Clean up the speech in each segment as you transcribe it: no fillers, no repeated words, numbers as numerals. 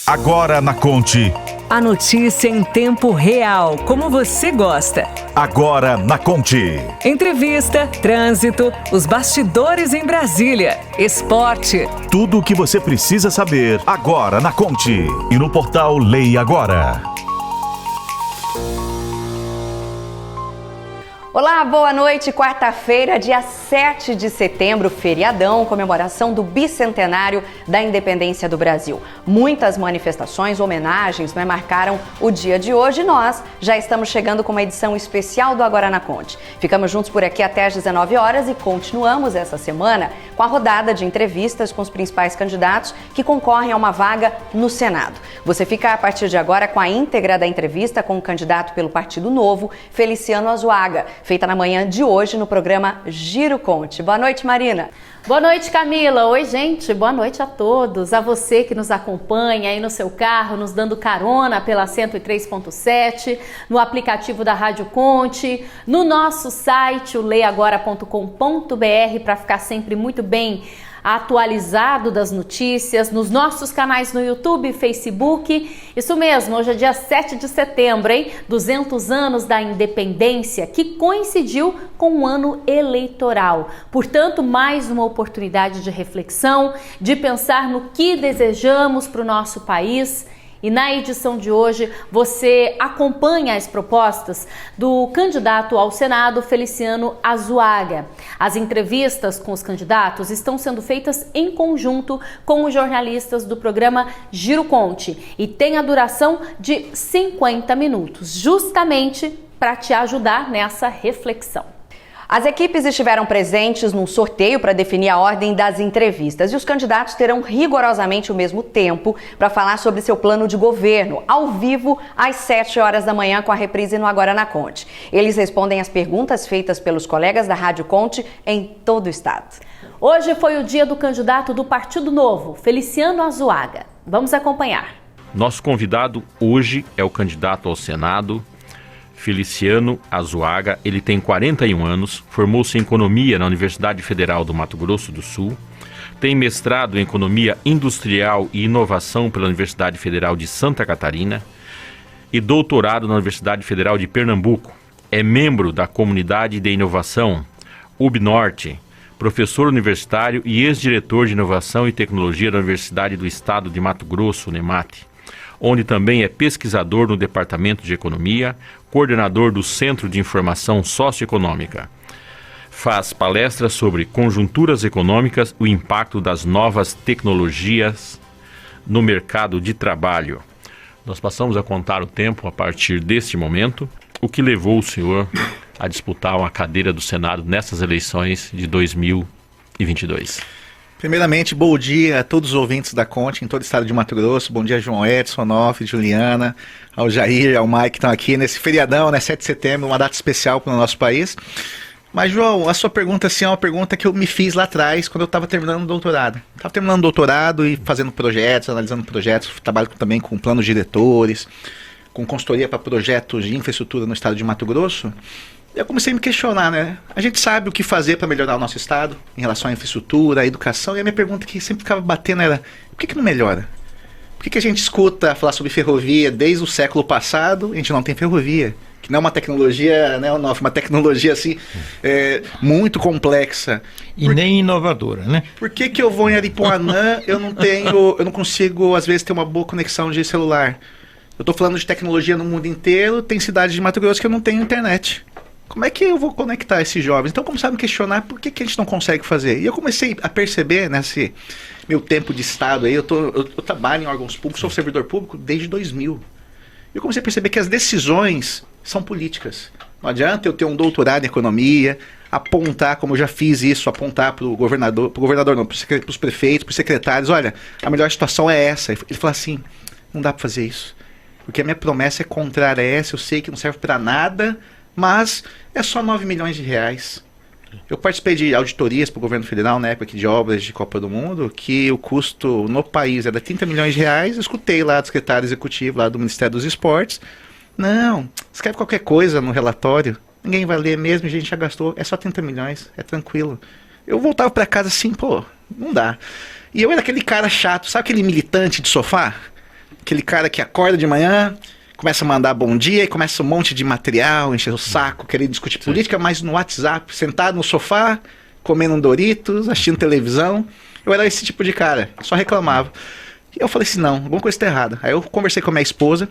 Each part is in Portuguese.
Agora na Conte. A notícia em tempo real, como você gosta. Agora na Conte. Entrevista, trânsito, os bastidores em Brasília, esporte. Tudo o que você precisa saber agora na Conte. E no portal Leia Agora. Olá, boa noite. Quarta-feira, dia 7 de setembro, feriadão, comemoração do bicentenário da independência do Brasil. Muitas manifestações, homenagens, marcaram o dia de hoje e nós já estamos chegando com uma edição especial do Agora na Conte. Ficamos juntos por aqui até às 19 horas e continuamos essa semana com a rodada de entrevistas com os principais candidatos que concorrem a uma vaga no Senado. Você fica a partir de agora com a íntegra da entrevista com o candidato pelo Partido Novo, Feliciano Azuaga, feita na manhã de hoje no programa Giro Conte. Boa noite, Marina. Boa noite, Camila. Oi, gente. Boa noite a todos. A você que nos acompanha aí no seu carro, nos dando carona pela 103.7, no aplicativo da Rádio Conte, no nosso site, o leiagora.com.br, para ficar sempre muito bem atualizado das notícias, nos nossos canais no YouTube e Facebook. Isso mesmo, hoje é dia 7 de setembro, hein? 200 anos da independência, que coincidiu com um ano eleitoral. Portanto, mais uma oportunidade de reflexão, de pensar no que desejamos para o nosso país. E na edição de hoje, você acompanha as propostas do candidato ao Senado, Feliciano Azuaga. As entrevistas com os candidatos estão sendo feitas em conjunto com os jornalistas do programa Giro Conte e tem a duração de 50 minutos, justamente para te ajudar nessa reflexão. As equipes estiveram presentes num sorteio para definir a ordem das entrevistas e os candidatos terão rigorosamente o mesmo tempo para falar sobre seu plano de governo, ao vivo, às 7 horas da manhã, com a reprise no Agora na Conte. Eles respondem às perguntas feitas pelos colegas da Rádio Conte em todo o estado. Hoje foi o dia do candidato do Partido Novo, Feliciano Azuaga. Vamos acompanhar. Nosso convidado hoje é o candidato ao Senado, Feliciano Azuaga. Ele tem 41 anos, formou-se em Economia na Universidade Federal do Mato Grosso do Sul, tem mestrado em Economia Industrial e Inovação pela Universidade Federal de Santa Catarina e doutorado na Universidade Federal de Pernambuco. É membro da Comunidade de Inovação UBNorte, professor universitário e ex-diretor de Inovação e Tecnologia da Universidade do Estado de Mato Grosso, UNEMAT, onde também é pesquisador no Departamento de Economia, coordenador do Centro de Informação Socioeconômica. Faz palestras sobre conjunturas econômicas, o impacto das novas tecnologias no mercado de trabalho. Nós passamos a contar o tempo a partir deste momento, o que levou o senhor a disputar uma cadeira do Senado nessas eleições de 2022. Primeiramente, bom dia a todos os ouvintes da Conte em todo o estado de Mato Grosso. Bom dia, João Edson, Onofre, Juliana, ao Jair, ao Mike, que estão aqui nesse feriadão, 7 de setembro, uma data especial para o nosso país. Mas, João, a sua pergunta assim, é uma pergunta que eu me fiz lá atrás, quando eu estava terminando o doutorado. Estava terminando o doutorado e fazendo projetos, analisando projetos, trabalho também com planos diretores, com consultoria para projetos de infraestrutura no estado de Mato Grosso. Eu comecei a me questionar, né? A gente sabe o que fazer para melhorar o nosso estado em relação à infraestrutura, à educação, e a minha pergunta que sempre ficava batendo era: por que não melhora? Por que a gente escuta falar sobre ferrovia desde o século passado e a gente não tem ferrovia? Que não é uma tecnologia, né, uma tecnologia assim, muito complexa. E nem inovadora, né? Por que eu vou em Aripuanã, eu não consigo, às vezes, ter uma boa conexão de celular? Eu estou falando de tecnologia no mundo inteiro, tem cidades de Mato Grosso que eu não tenho internet. Como é que eu vou conectar esses jovens? Então, começaram a me questionar por que a gente não consegue fazer. E eu comecei a perceber, nesse meu tempo de estado aí, eu trabalho em órgãos públicos, sou servidor público desde 2000. Eu comecei a perceber que as decisões são políticas. Não adianta eu ter um doutorado em economia, apontar, como eu já fiz isso, apontar para o governador não, para os prefeitos, para os secretários: olha, a melhor situação é essa. Ele falou assim: não dá para fazer isso, porque a minha promessa é contrária a essa, eu sei que não serve para nada, mas é só 9 milhões de reais. Eu participei de auditorias para o governo federal na época de obras de Copa do Mundo, que o custo no país era 30 milhões de reais. Eu escutei lá do secretário executivo lá do Ministério dos Esportes: não, escreve qualquer coisa no relatório, ninguém vai ler mesmo, a gente já gastou, é só 30 milhões, é tranquilo. Eu voltava para casa assim, não dá. E eu era aquele cara chato, sabe aquele militante de sofá? aquele cara que acorda de manhã, começa a mandar bom dia e começa um monte de material, encher o saco, querer discutir política, mas no WhatsApp, sentado no sofá, comendo um Doritos, assistindo televisão. Eu era esse tipo de cara, só reclamava. E eu falei assim, não, alguma coisa está errada. Aí eu conversei com a minha esposa,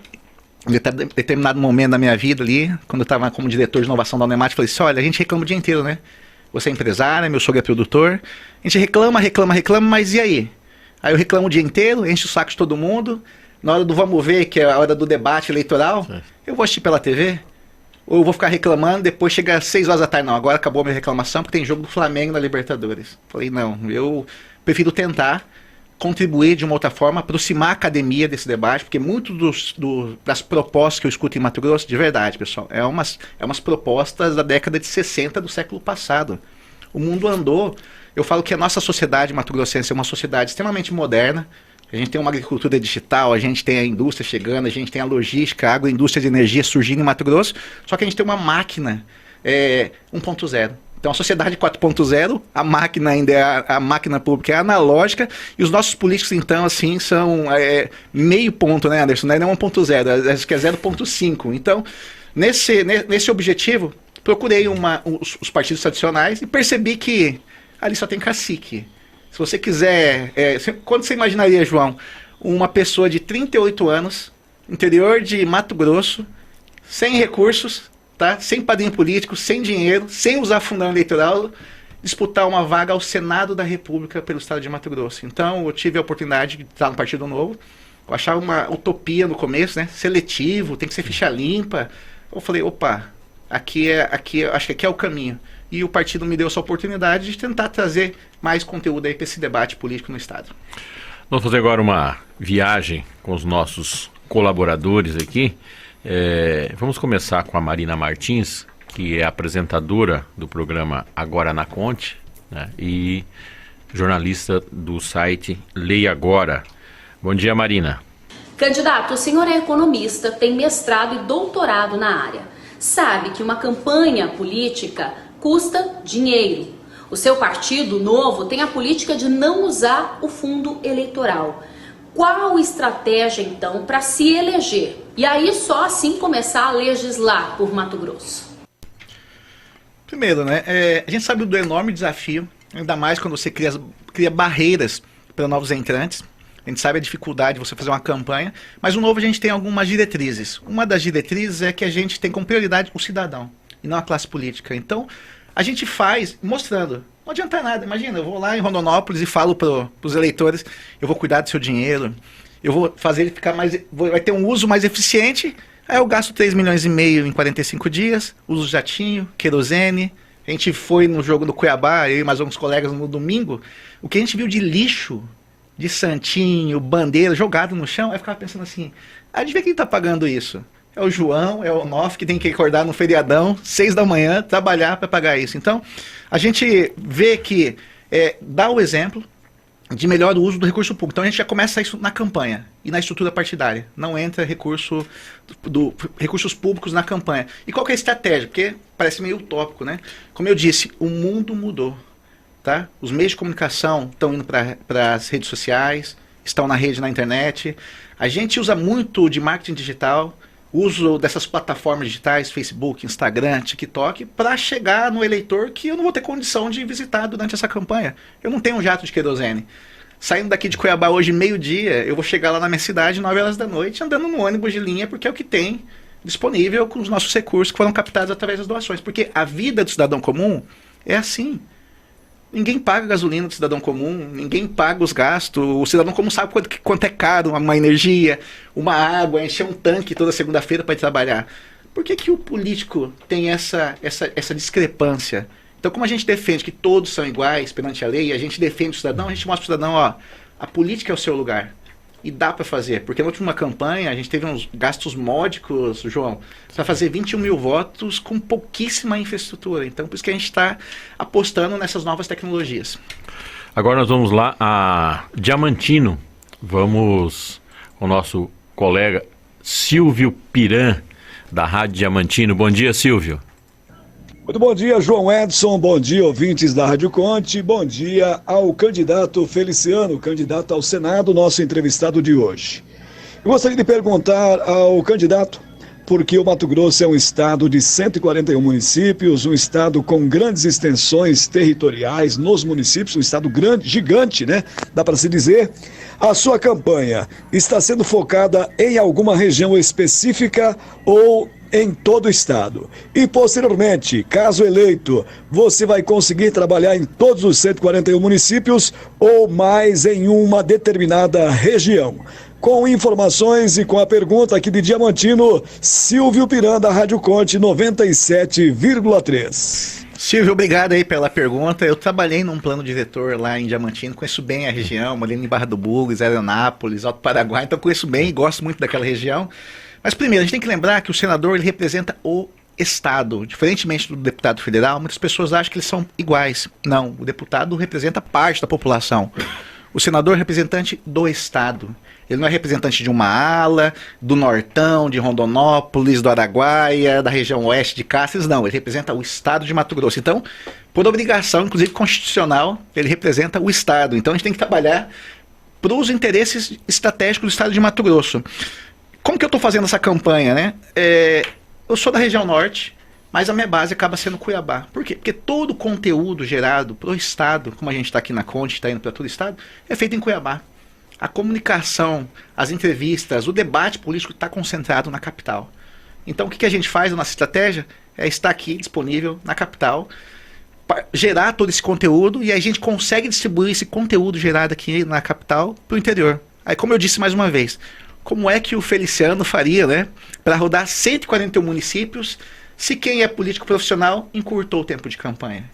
em determinado momento da minha vida ali, quando eu estava como diretor de inovação da Unemat, falei assim, olha, a gente reclama o dia inteiro, né? Você é empresária, meu sogro é produtor, a gente reclama, mas e aí? Aí eu reclamo o dia inteiro, enche o saco de todo mundo, na hora do vamos ver, que é a hora do debate eleitoral, eu vou assistir pela TV, ou eu vou ficar reclamando, depois chega às 6 horas da tarde, não, agora acabou a minha reclamação, porque tem jogo do Flamengo na Libertadores. Falei, não, eu prefiro tentar contribuir de uma outra forma, aproximar a academia desse debate, porque muito das propostas que eu escuto em Mato Grosso, de verdade, pessoal, é umas propostas da década de 60 do século passado. O mundo andou. Eu falo que a nossa sociedade mato-grossense é uma sociedade extremamente moderna. A gente tem uma agricultura digital, a gente tem a indústria chegando, a gente tem a logística, a agroindústria de energia surgindo em Mato Grosso, só que a gente tem uma máquina 1.0. Então a sociedade 4.0, a máquina ainda é a máquina pública é analógica, e os nossos políticos, então, assim, são meio ponto, né, Anderson? Não é 1.0, acho que é 0.5. Então, nesse objetivo, procurei os partidos tradicionais e percebi que ali só tem cacique. Se você quiser... quando você imaginaria, João, uma pessoa de 38 anos, interior de Mato Grosso, sem recursos, tá? Sem padrinho político, sem dinheiro, sem usar fundão eleitoral, disputar uma vaga ao Senado da República pelo estado de Mato Grosso. Então, eu tive a oportunidade de estar no Partido Novo. Eu achava uma utopia no começo, né? Seletivo, tem que ser ficha limpa. Eu falei, opa, acho que aqui é o caminho. E o partido me deu essa oportunidade de tentar trazer mais conteúdo aí para esse debate político no estado. Vamos fazer agora uma viagem com os nossos colaboradores aqui. Vamos começar com a Marina Martins, que é apresentadora do programa Agora na Conte, né, e jornalista do site Lei Agora. Bom dia, Marina. Candidato, o senhor é economista, tem mestrado e doutorado na área. Sabe que uma campanha política custa dinheiro. O seu partido novo tem a política de não usar o fundo eleitoral. Qual estratégia, então, para se eleger? E aí só assim começar a legislar por Mato Grosso? Primeiro, né, a gente sabe do enorme desafio, ainda mais quando você cria barreiras para novos entrantes. A gente sabe a dificuldade de você fazer uma campanha, mas no Novo a gente tem algumas diretrizes. Uma das diretrizes é que a gente tem como prioridade o cidadão, e não a classe política. Então, a gente faz mostrando. Não adianta nada, imagina, eu vou lá em Rondonópolis e falo para os eleitores, eu vou cuidar do seu dinheiro, eu vou fazer ele ficar mais, vai ter um uso mais eficiente, aí eu gasto 3,5 milhões em 45 dias, uso jatinho, querosene, a gente foi no jogo do Cuiabá, eu e mais alguns colegas no domingo, o que a gente viu de lixo, de santinho, bandeira, jogado no chão, aí eu ficava pensando assim, adivinha quem está pagando isso? É o João, é o Onofre, que tem que acordar no feriadão, 6 da manhã, trabalhar para pagar isso. Então, a gente vê que dá o exemplo de melhor uso do recurso público. Então, a gente já começa isso na campanha e na estrutura partidária. Não entra recursos públicos na campanha. E qual que é a estratégia? Porque parece meio utópico, né? Como eu disse, o mundo mudou. Tá? Os meios de comunicação estão indo para as redes sociais, estão na rede, na internet. A gente usa muito de marketing digital, uso dessas plataformas digitais, Facebook, Instagram, TikTok, para chegar no eleitor que eu não vou ter condição de visitar durante essa campanha. Eu não tenho um jato de querosene. Saindo daqui de Cuiabá hoje, meio-dia, eu vou chegar lá na minha cidade, 9 horas da noite, andando no ônibus de linha, porque é o que tem disponível com os nossos recursos que foram captados através das doações. Porque a vida do cidadão comum é assim. Ninguém paga a gasolina do cidadão comum, ninguém paga os gastos, o cidadão comum sabe quanto é caro uma energia, uma água, encher um tanque toda segunda-feira para ir trabalhar. Por que o político tem essa discrepância? Então, como a gente defende que todos são iguais perante a lei, a gente defende o cidadão, a gente mostra para o cidadão, ó, a política é o seu lugar. E dá para fazer, porque na última campanha a gente teve uns gastos módicos, João, para fazer 21 mil votos com pouquíssima infraestrutura. Então, por isso que a gente está apostando nessas novas tecnologias. Agora nós vamos lá a Diamantino. Vamos com o nosso colega Silvio Piran, da Rádio Diamantino. Bom dia, Silvio. Muito bom dia, João Edson, bom dia, ouvintes da Rádio Conte, bom dia ao candidato Feliciano, candidato ao Senado, nosso entrevistado de hoje. Gostaria de perguntar ao candidato, porque o Mato Grosso é um estado de 141 municípios, um estado com grandes extensões territoriais nos municípios, um estado grande, gigante, né? Dá para se dizer. A sua campanha está sendo focada em alguma região específica ou em todo o estado? E posteriormente, caso eleito, você vai conseguir trabalhar em todos os 141 municípios ou mais em uma determinada região? Com informações e com a pergunta aqui de Diamantino, Silvio Piran, da Rádio Conte 97,3. Silvio, obrigado aí pela pergunta. Eu trabalhei num plano diretor lá em Diamantino, conheço bem a região, morei em Barra do Bugres, Aeronápolis, Alto Paraguai, então conheço bem e gosto muito daquela região. Mas primeiro, a gente tem que lembrar que o senador ele representa o Estado. Diferentemente do deputado federal, muitas pessoas acham que eles são iguais. Não, o deputado representa parte da população. O senador é representante do Estado. Ele não é representante de uma ala, do Nortão, de Rondonópolis, do Araguaia, da região oeste de Cáceres, não. Ele representa o Estado de Mato Grosso. Então, por obrigação, inclusive constitucional, ele representa o Estado. Então, a gente tem que trabalhar para os interesses estratégicos do Estado de Mato Grosso. Como que eu estou fazendo essa campanha, né? Eu sou da região norte, mas a minha base acaba sendo Cuiabá. Por quê? Porque todo o conteúdo gerado para o Estado, como a gente está aqui na Conte, está indo para todo o Estado, é feito em Cuiabá. A comunicação, as entrevistas, o debate político está concentrado na capital. Então, o que a gente faz? A nossa estratégia é estar aqui disponível na capital, gerar todo esse conteúdo e a gente consegue distribuir esse conteúdo gerado aqui na capital para o interior. Aí, como eu disse mais uma vez, como é que o Feliciano faria, né, para rodar 141 municípios se quem é político profissional encurtou o tempo de campanha?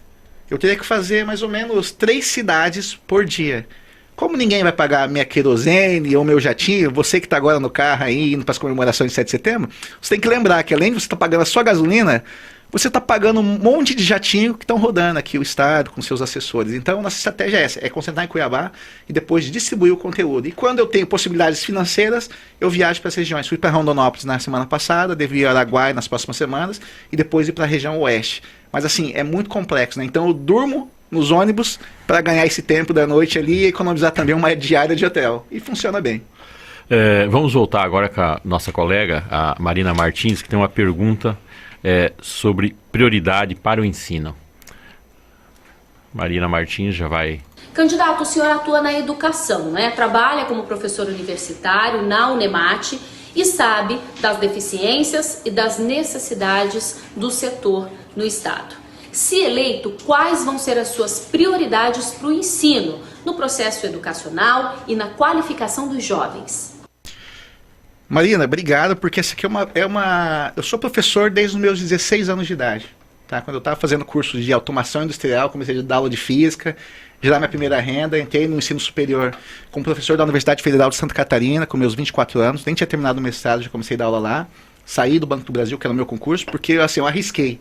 Eu teria que fazer mais ou menos 3 cidades por dia. Como ninguém vai pagar minha querosene ou meu jatinho, você que está agora no carro aí, indo para as comemorações de 7 de setembro, você tem que lembrar que além de você estar pagando a sua gasolina, você está pagando um monte de jatinho que estão rodando aqui o estado com seus assessores. Então, nossa estratégia é essa, é concentrar em Cuiabá e depois distribuir o conteúdo. E quando eu tenho possibilidades financeiras, eu viajo para as regiões. Fui para Rondonópolis na semana passada, devo ir a Araguaia nas próximas semanas e depois ir para a região oeste. Mas assim, é muito complexo, né? Então eu durmo nos ônibus para ganhar esse tempo da noite ali e economizar também uma diária de hotel. E funciona bem. Vamos voltar agora com a nossa colega, a Marina Martins, que tem uma pergunta sobre prioridade para o ensino. Marina Martins já vai... Candidato, o senhor atua na educação, né? Trabalha como professor universitário na Unemate e sabe das deficiências e das necessidades do setor no estado. Se eleito, quais vão ser as suas prioridades para o ensino, no processo educacional e na qualificação dos jovens? Marina, obrigado, porque essa aqui Eu sou professor desde os meus 16 anos de idade. Tá? Quando eu estava fazendo curso de automação industrial, comecei a dar aula de física, gerar minha primeira renda, entrei no ensino superior como professor da Universidade Federal de Santa Catarina, com meus 24 anos, nem tinha terminado o mestrado, já comecei a dar aula lá, saí do Banco do Brasil, que era o meu concurso, porque assim, eu arrisquei.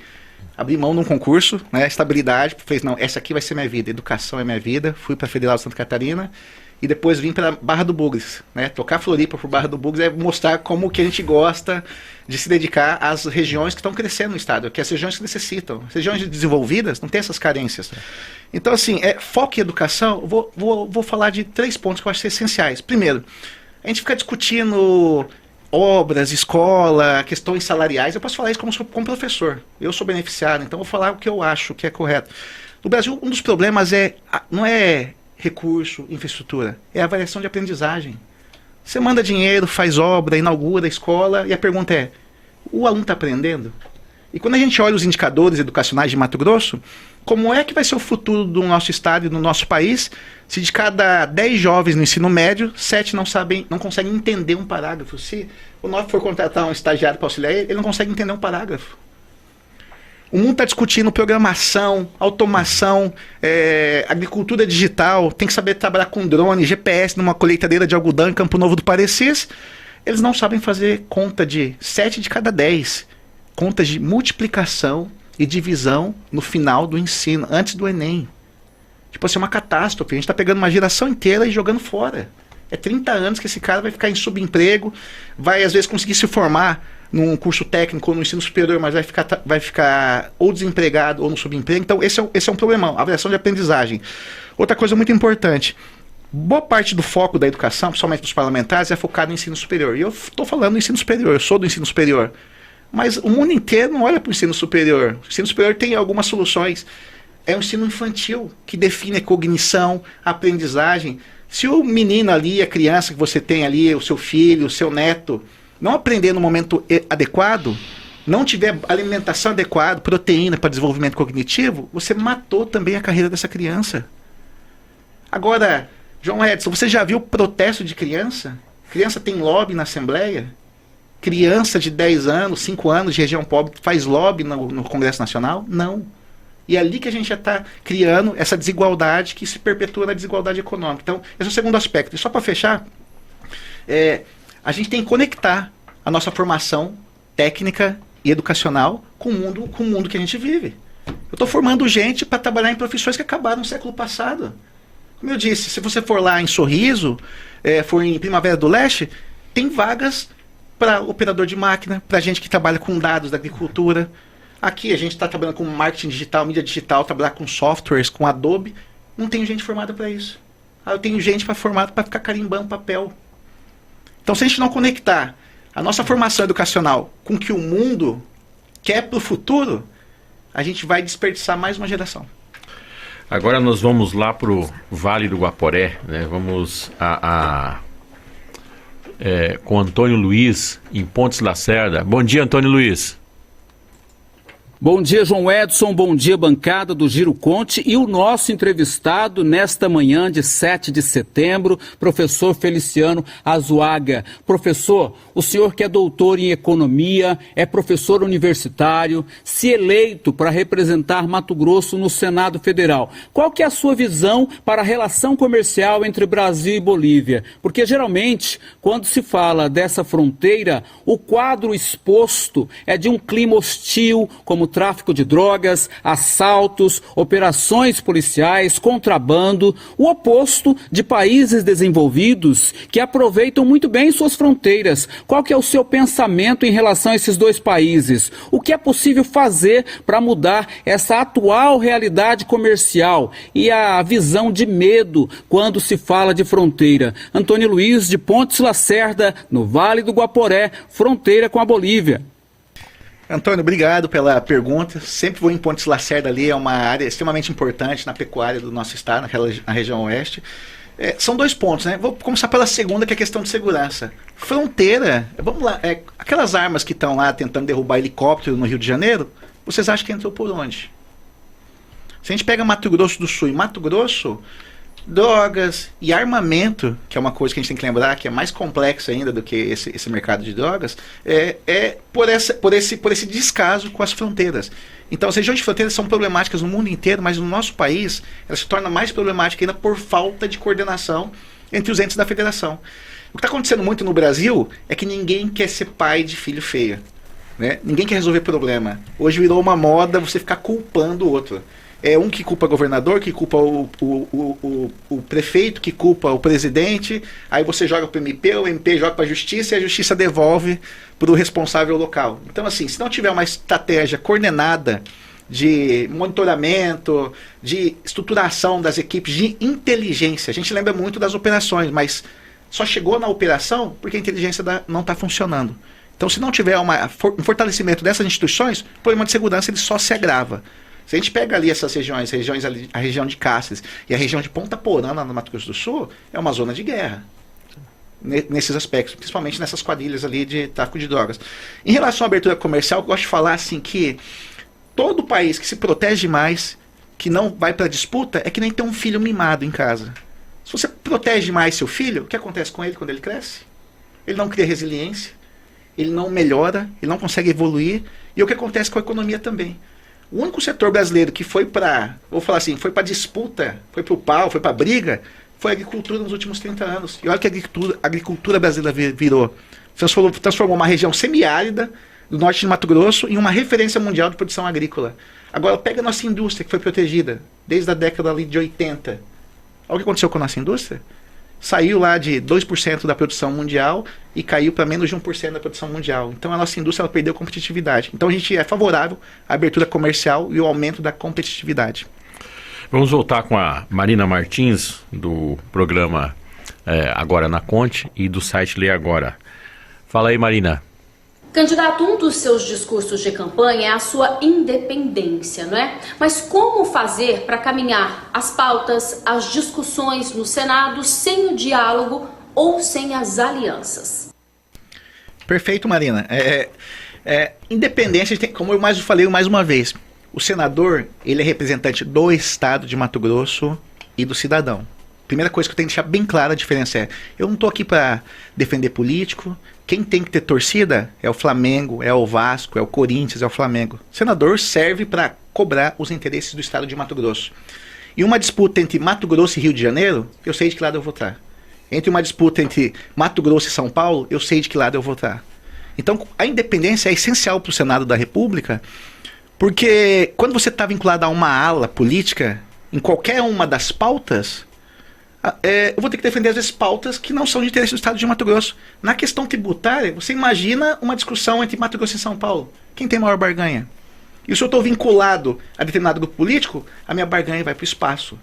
Abri mão de um concurso, né, estabilidade, falei, não, essa aqui vai ser minha vida, educação é minha vida, fui para a Federal de Santa Catarina e depois vim para Barra do Bugres, né, tocar Floripa por Barra do Bugres é mostrar como que a gente gosta de se dedicar às regiões que estão crescendo no estado, que as regiões que necessitam, as regiões desenvolvidas não tem essas carências. Então assim, foco em educação, vou falar de 3 pontos que eu acho essenciais. Primeiro, a gente fica discutindo obras, escola, questões salariais, eu posso falar isso como professor. Eu sou beneficiado, então vou falar o que eu acho que é correto. No Brasil, um dos problemas não é recurso, infraestrutura, é a avaliação de aprendizagem. Você manda dinheiro, faz obra, inaugura a escola, e a pergunta é, o aluno está aprendendo? E quando a gente olha os indicadores educacionais de Mato Grosso, como é que vai ser o futuro do nosso estado e do nosso país se de cada 10 jovens no ensino médio, 7 não conseguem entender um parágrafo? Se o 9 for contratar um estagiário para auxiliar ele não consegue entender um parágrafo. O mundo está discutindo programação, automação, agricultura digital, tem que saber trabalhar com drone, GPS numa colheitadeira de algodão em Campo Novo do Parecis. Eles não sabem fazer conta de 7 de cada 10. Contas de multiplicação e divisão no final do ensino, antes do Enem. Tipo assim, é uma catástrofe. A gente está pegando uma geração inteira e jogando fora. É 30 anos que esse cara vai ficar em subemprego, vai às vezes conseguir se formar num curso técnico ou no ensino superior, mas vai ficar ou desempregado ou no subemprego. Então esse é um problemão, a avaliação de aprendizagem. Outra coisa muito importante, boa parte do foco da educação, principalmente dos parlamentares, é focado no ensino superior. E eu estou falando do ensino superior, eu sou do ensino superior. Mas o mundo inteiro não olha para o ensino superior. O ensino superior tem algumas soluções. É o ensino infantil que define a cognição, a aprendizagem. Se o menino ali, a criança que você tem ali, o seu filho, o seu neto, não aprender no momento adequado, não tiver alimentação adequada, proteína para desenvolvimento cognitivo, você matou também a carreira dessa criança. Agora, João Edson, você já viu protesto de criança? Criança tem lobby na Assembleia? Criança de 10 anos, 5 anos de região pobre faz lobby no Congresso Nacional? Não. E é ali que a gente já está criando essa desigualdade que se perpetua na desigualdade econômica. Então, esse é o segundo aspecto. E só para fechar, a gente tem que conectar a nossa formação técnica e educacional com o mundo que a gente vive. Eu estou formando gente para trabalhar em profissões que acabaram no século passado. Como eu disse, se você for lá em Sorriso, for em Primavera do Leste, tem vagas para operador de máquina, para gente que trabalha com dados da agricultura. Aqui a gente está trabalhando com marketing digital, mídia digital, trabalhar com softwares, com Adobe. Não tenho gente formada para isso. Eu tenho gente formada para ficar carimbando papel. Então, se a gente não conectar a nossa formação educacional com o que o mundo quer para o futuro, a gente vai desperdiçar mais uma geração. Agora nós vamos lá para o Vale do Guaporé, né? Vamos com Antônio Luiz, em Pontes Lacerda. Bom dia, Antônio Luiz. Bom dia, João Edson, bom dia, bancada do Giro Conte e o nosso entrevistado nesta manhã de 7 de setembro, professor Feliciano Azuaga. Professor, o senhor que é doutor em economia, é professor universitário, se eleito para representar Mato Grosso no Senado Federal, qual que é a sua visão para a relação comercial entre Brasil e Bolívia? Porque geralmente, quando se fala dessa fronteira, o quadro exposto é de um clima hostil, como tráfico de drogas, assaltos, operações policiais, contrabando, o oposto de países desenvolvidos que aproveitam muito bem suas fronteiras. Qual que é o seu pensamento em relação a esses dois países? O que é possível fazer para mudar essa atual realidade comercial e a visão de medo quando se fala de fronteira? Antônio Luiz, de Pontes Lacerda, no Vale do Guaporé, fronteira com a Bolívia. Antônio, obrigado pela pergunta. Sempre vou em Pontes Lacerda ali, é uma área extremamente importante na pecuária do nosso estado, na região oeste. São dois pontos, né? Vou começar pela segunda, que é a questão de segurança. Fronteira, vamos lá, aquelas armas que estão lá tentando derrubar helicóptero no Rio de Janeiro, vocês acham que entrou por onde? Se a gente pega Mato Grosso do Sul e Mato Grosso, drogas e armamento, que é uma coisa que a gente tem que lembrar que é mais complexa ainda do que esse mercado de drogas, por esse descaso com as fronteiras. Então as regiões de fronteiras são problemáticas no mundo inteiro, mas no nosso país elas se tornam mais problemáticas ainda por falta de coordenação entre os entes da federação. O que está acontecendo muito no Brasil é que ninguém quer ser pai de filho feio, né? Ninguém quer resolver problema. Hoje virou uma moda você ficar culpando o outro. É um que culpa o governador, que culpa o prefeito, que culpa o presidente, aí você joga para o MP joga para a justiça e a justiça devolve para o responsável local. Então, assim, se não tiver uma estratégia coordenada de monitoramento, de estruturação das equipes de inteligência, a gente lembra muito das operações, mas só chegou na operação porque a inteligência não está funcionando. Então, se não tiver um fortalecimento dessas instituições, o problema de segurança ele só se agrava. Se a gente pega ali essas regiões ali, a região de Cáceres e a região de Ponta Porã, no Mato Grosso do Sul, é uma zona de guerra. Nesses aspectos, principalmente nessas quadrilhas ali de tráfico de drogas. Em relação à abertura comercial, eu gosto de falar assim que todo país que se protege mais, que não vai para disputa, é que nem ter um filho mimado em casa. Se você protege mais seu filho, o que acontece com ele quando ele cresce? Ele não cria resiliência, ele não melhora, ele não consegue evoluir, e o que acontece com a economia também. O único setor brasileiro que foi para, vou falar assim, foi para disputa, foi para o pau, foi para briga, foi a agricultura nos últimos 30 anos. E olha que a agricultura brasileira virou. Transformou uma região semiárida do norte de Mato Grosso em uma referência mundial de produção agrícola. Agora pega a nossa indústria, que foi protegida desde a década ali de 80. Olha o que aconteceu com a nossa indústria. Saiu lá de 2% da produção mundial e caiu para menos de 1% da produção mundial. Então a nossa indústria ela perdeu competitividade. Então a gente é favorável à abertura comercial e ao aumento da competitividade. Vamos voltar com a Marina Martins, do programa Agora na Conte e do site Lei Agora. Fala aí, Marina. Candidato, um dos seus discursos de campanha é a sua independência, não é? Mas como fazer para caminhar as pautas, as discussões no Senado sem o diálogo ou sem as alianças? Perfeito, Marina. Independência, como eu falei mais uma vez, o senador, ele é representante do Estado de Mato Grosso e do cidadão. Primeira coisa que eu tenho que deixar bem clara a diferença é, eu não estou aqui para defender político. Quem tem que ter torcida é o Flamengo, é o Vasco, é o Corinthians, é o Flamengo. O senador serve para cobrar os interesses do Estado de Mato Grosso. E uma disputa entre Mato Grosso e Rio de Janeiro, eu sei de que lado eu vou estar. Entre uma disputa entre Mato Grosso e São Paulo, eu sei de que lado eu vou estar. Então, a independência é essencial para o Senado da República, porque quando você está vinculado a uma ala política, em qualquer uma das pautas, eu vou ter que defender às vezes pautas que não são de interesse do Estado de Mato Grosso. Na questão tributária, você imagina uma discussão entre Mato Grosso e São Paulo. Quem tem maior barganha? E se eu estou vinculado a determinado grupo político, a minha barganha vai para o espaço.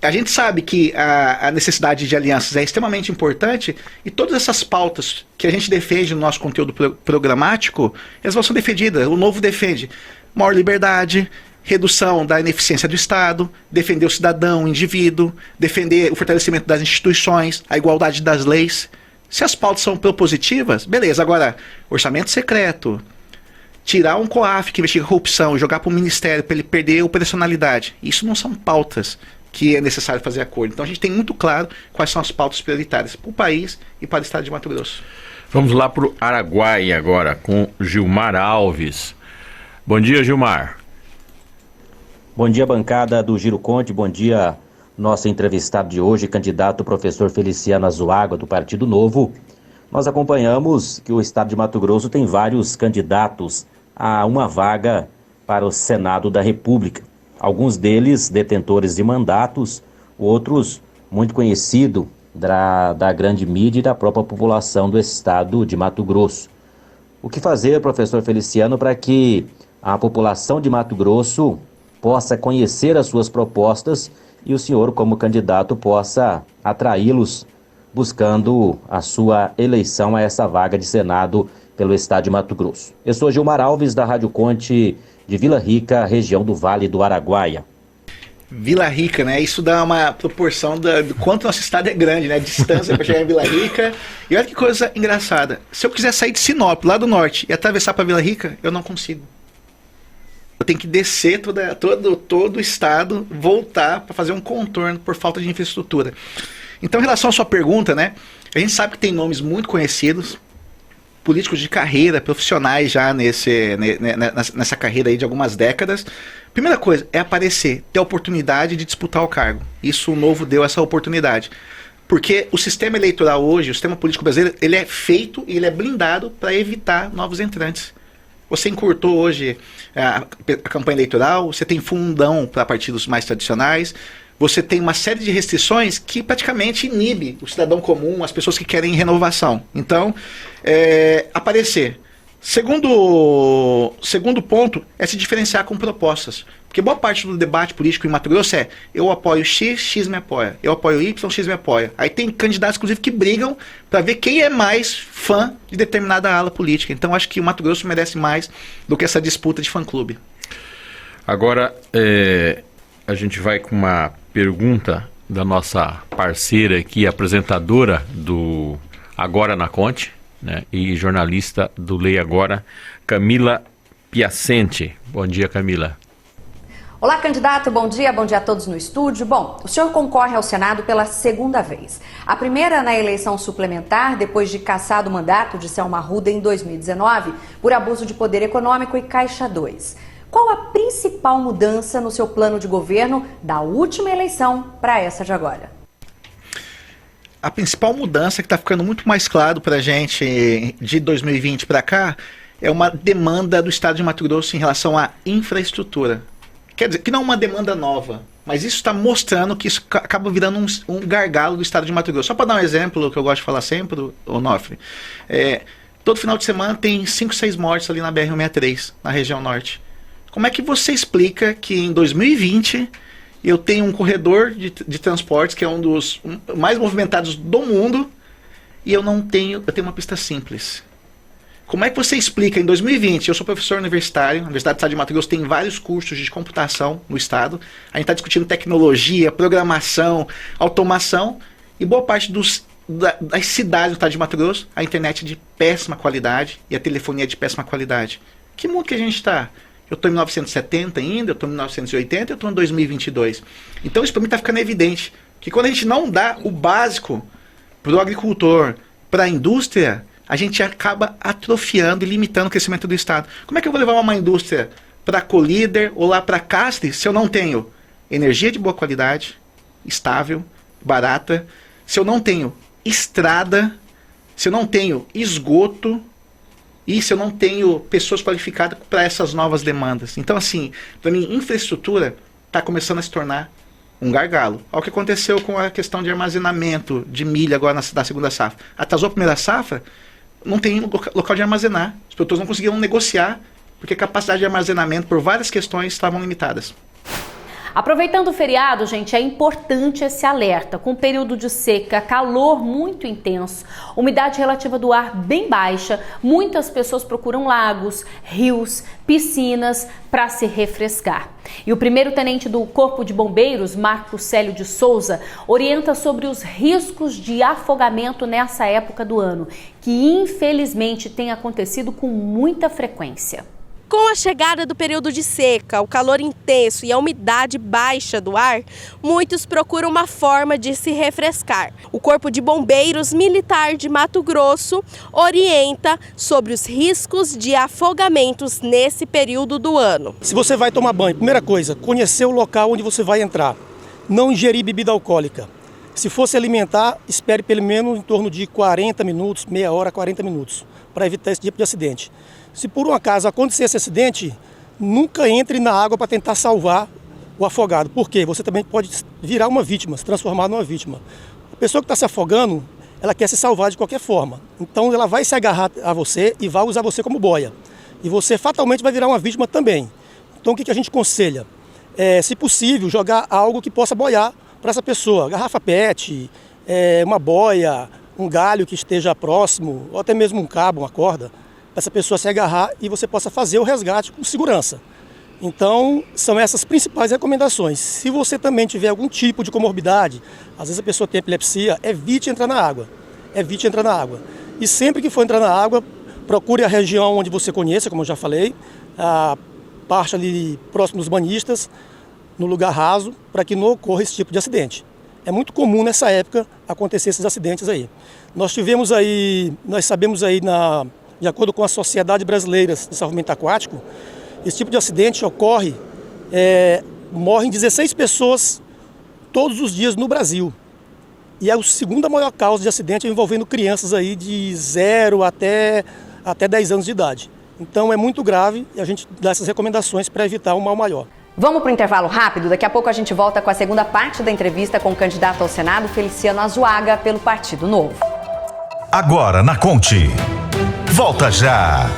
A gente sabe que a necessidade de alianças é extremamente importante e todas essas pautas que a gente defende no nosso conteúdo programático, elas vão ser defendidas. O Novo defende maior liberdade, redução da ineficiência do Estado, defender o cidadão, o indivíduo, defender o fortalecimento das instituições, a igualdade das leis. Se as pautas são propositivas, beleza. Agora, orçamento secreto, tirar um COAF que investiga corrupção, jogar para o Ministério para ele perder a operacionalidade, isso não são pautas que é necessário fazer acordo. Então a gente tem muito claro quais são as pautas prioritárias para o país e para o Estado de Mato Grosso. Vamos lá para o Araguaia agora, com Gilmar Alves. Bom dia, Gilmar. Bom dia, bancada do Giro Conte. Bom dia, nosso entrevistado de hoje, candidato professor Feliciano Azuaga, do Partido Novo. Nós acompanhamos que o Estado de Mato Grosso tem vários candidatos a uma vaga para o Senado da República. Alguns deles detentores de mandatos, outros muito conhecidos da grande mídia e da própria população do Estado de Mato Grosso. O que fazer, professor Feliciano, para que a população de Mato Grosso possa conhecer as suas propostas e o senhor, como candidato, possa atraí-los buscando a sua eleição a essa vaga de Senado pelo Estado de Mato Grosso? Eu sou Gilmar Alves, da Rádio Conte de Vila Rica, região do Vale do Araguaia. Vila Rica, né? Isso dá uma proporção do quanto nosso estado é grande, né? A distância para chegar em Vila Rica. E olha que coisa engraçada. Se eu quiser sair de Sinop, lá do norte, e atravessar para Vila Rica, eu não consigo. Eu tenho que descer todo o estado, voltar para fazer um contorno por falta de infraestrutura. Então, em relação à sua pergunta, né? A gente sabe que tem nomes muito conhecidos, políticos de carreira, profissionais já nessa carreira aí de algumas décadas. Primeira coisa é aparecer, ter a oportunidade de disputar o cargo. Isso o Novo deu essa oportunidade. Porque o sistema eleitoral hoje, o sistema político brasileiro, ele é feito e ele é blindado para evitar novos entrantes. Você encurtou hoje a campanha eleitoral, você tem fundão para partidos mais tradicionais, você tem uma série de restrições que praticamente inibe o cidadão comum, as pessoas que querem renovação. Então, aparecer. Segundo ponto é se diferenciar com propostas. Porque boa parte do debate político em Mato Grosso é eu apoio X, X me apoia. Eu apoio Y, X me apoia. Aí tem candidatos, inclusive, que brigam para ver quem é mais fã de determinada ala política. Então acho que o Mato Grosso merece mais do que essa disputa de fã-clube. Agora, a gente vai com uma pergunta da nossa parceira aqui, apresentadora do Agora na Conte, né, e jornalista do Lei Agora, Camila Piacente. Bom dia, Camila. Olá, candidato, bom dia a todos no estúdio. Bom, o senhor concorre ao Senado pela segunda vez. A primeira na eleição suplementar, depois de cassado o mandato de Selma Arruda em 2019, por abuso de poder econômico e Caixa 2. Qual a principal mudança no seu plano de governo da última eleição para essa de agora? A principal mudança que está ficando muito mais claro para a gente de 2020 para cá é uma demanda do Estado de Mato Grosso em relação à infraestrutura. Quer dizer, que não é uma demanda nova, mas isso está mostrando que isso acaba virando um gargalo do Estado de Mato Grosso. Só para dar um exemplo, que eu gosto de falar sempre, Onofre, todo final de semana tem 5, 6 mortes ali na BR-163, na região norte. Como é que você explica que em 2020 Eu tenho um corredor de transportes que é um dos mais movimentados do mundo e eu tenho uma pista simples. Como é que você explica, em 2020, eu sou professor universitário, a Universidade do Estado de Mato Grosso tem vários cursos de computação no estado, a gente está discutindo tecnologia, programação, automação, e boa parte das cidades do estado de Mato Grosso, a internet é de péssima qualidade e a telefonia é de péssima qualidade. Que mundo que a gente está? Eu estou em 1970 ainda, eu estou em 1980, eu estou em 2022. Então isso para mim está ficando evidente, que quando a gente não dá o básico para o agricultor, para a indústria, a gente acaba atrofiando e limitando o crescimento do estado. Como é que eu vou levar uma indústria para Colíder ou lá para Castre se eu não tenho energia de boa qualidade, estável, barata, se eu não tenho estrada, se eu não tenho esgoto e se eu não tenho pessoas qualificadas para essas novas demandas? Então, assim, para mim, infraestrutura está começando a se tornar um gargalo. Olha o que aconteceu com a questão de armazenamento de milho agora na segunda safra. Atrasou a primeira safra, não tem local de armazenar. Os produtores não conseguiram negociar porque a capacidade de armazenamento, por várias questões, estavam limitadas. Aproveitando o feriado, gente, é importante esse alerta. Com período de seca, calor muito intenso, umidade relativa do ar bem baixa, muitas pessoas procuram lagos, rios, piscinas para se refrescar. E o primeiro-tenente do Corpo de Bombeiros, Marcos Célio de Souza, orienta sobre os riscos de afogamento nessa época do ano, que infelizmente tem acontecido com muita frequência. Com a chegada do período de seca, o calor intenso e a umidade baixa do ar, muitos procuram uma forma de se refrescar. O Corpo de Bombeiros Militar de Mato Grosso orienta sobre os riscos de afogamentos nesse período do ano. Se você vai tomar banho, primeira coisa, conhecer o local onde você vai entrar. Não ingerir bebida alcoólica. Se for se alimentar, espere pelo menos em torno de 40 minutos, meia hora, 40 minutos, para evitar esse tipo de acidente. Se por um acaso acontecer esse acidente, nunca entre na água para tentar salvar o afogado. Por quê? Você também pode virar uma vítima, se transformar numa vítima. A pessoa que está se afogando, ela quer se salvar de qualquer forma. Então ela vai se agarrar a você e vai usar você como boia. E você fatalmente vai virar uma vítima também. Então o que a gente aconselha? Se possível, jogar algo que possa boiar para essa pessoa. Garrafa PET, uma boia, um galho que esteja próximo, ou até mesmo um cabo, uma corda, para essa pessoa se agarrar e você possa fazer o resgate com segurança. Então, são essas principais recomendações. Se você também tiver algum tipo de comorbidade, às vezes a pessoa tem epilepsia, evite entrar na água. Evite entrar na água. E sempre que for entrar na água, procure a região onde você conheça, como eu já falei, a parte ali próximo dos banhistas, no lugar raso, para que não ocorra esse tipo de acidente. É muito comum nessa época acontecer esses acidentes aí. Nós sabemos aí de acordo com a Sociedade Brasileira de Salvamento Aquático, esse tipo de acidente ocorre, morrem 16 pessoas todos os dias no Brasil. E é a segunda maior causa de acidente envolvendo crianças aí de 0 até 10 anos de idade. Então é muito grave e a gente dá essas recomendações para evitar um mal maior. Vamos para o intervalo rápido? Daqui a pouco a gente volta com a segunda parte da entrevista com o candidato ao Senado, Feliciano Azuaga, pelo Partido Novo. Agora na Conte. Volta já!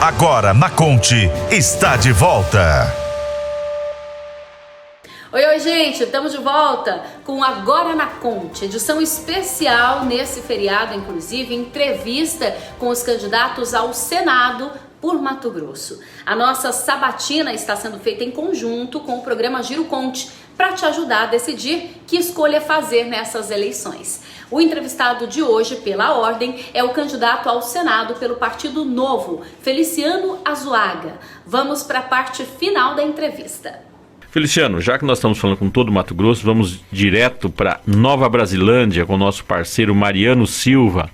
Agora na Conte está de volta. Oi, gente, estamos de volta com Agora na Conte, edição especial nesse feriado, inclusive, entrevista com os candidatos ao Senado por Mato Grosso. A nossa sabatina está sendo feita em conjunto com o programa Giro Conte, para te ajudar a decidir que escolha fazer nessas eleições. O entrevistado de hoje, pela ordem, é o candidato ao Senado pelo Partido Novo, Feliciano Azuaga. Vamos para a parte final da entrevista. Feliciano, já que nós estamos falando com todo o Mato Grosso, vamos direto para Nova Brasilândia com o nosso parceiro Mariano Silva.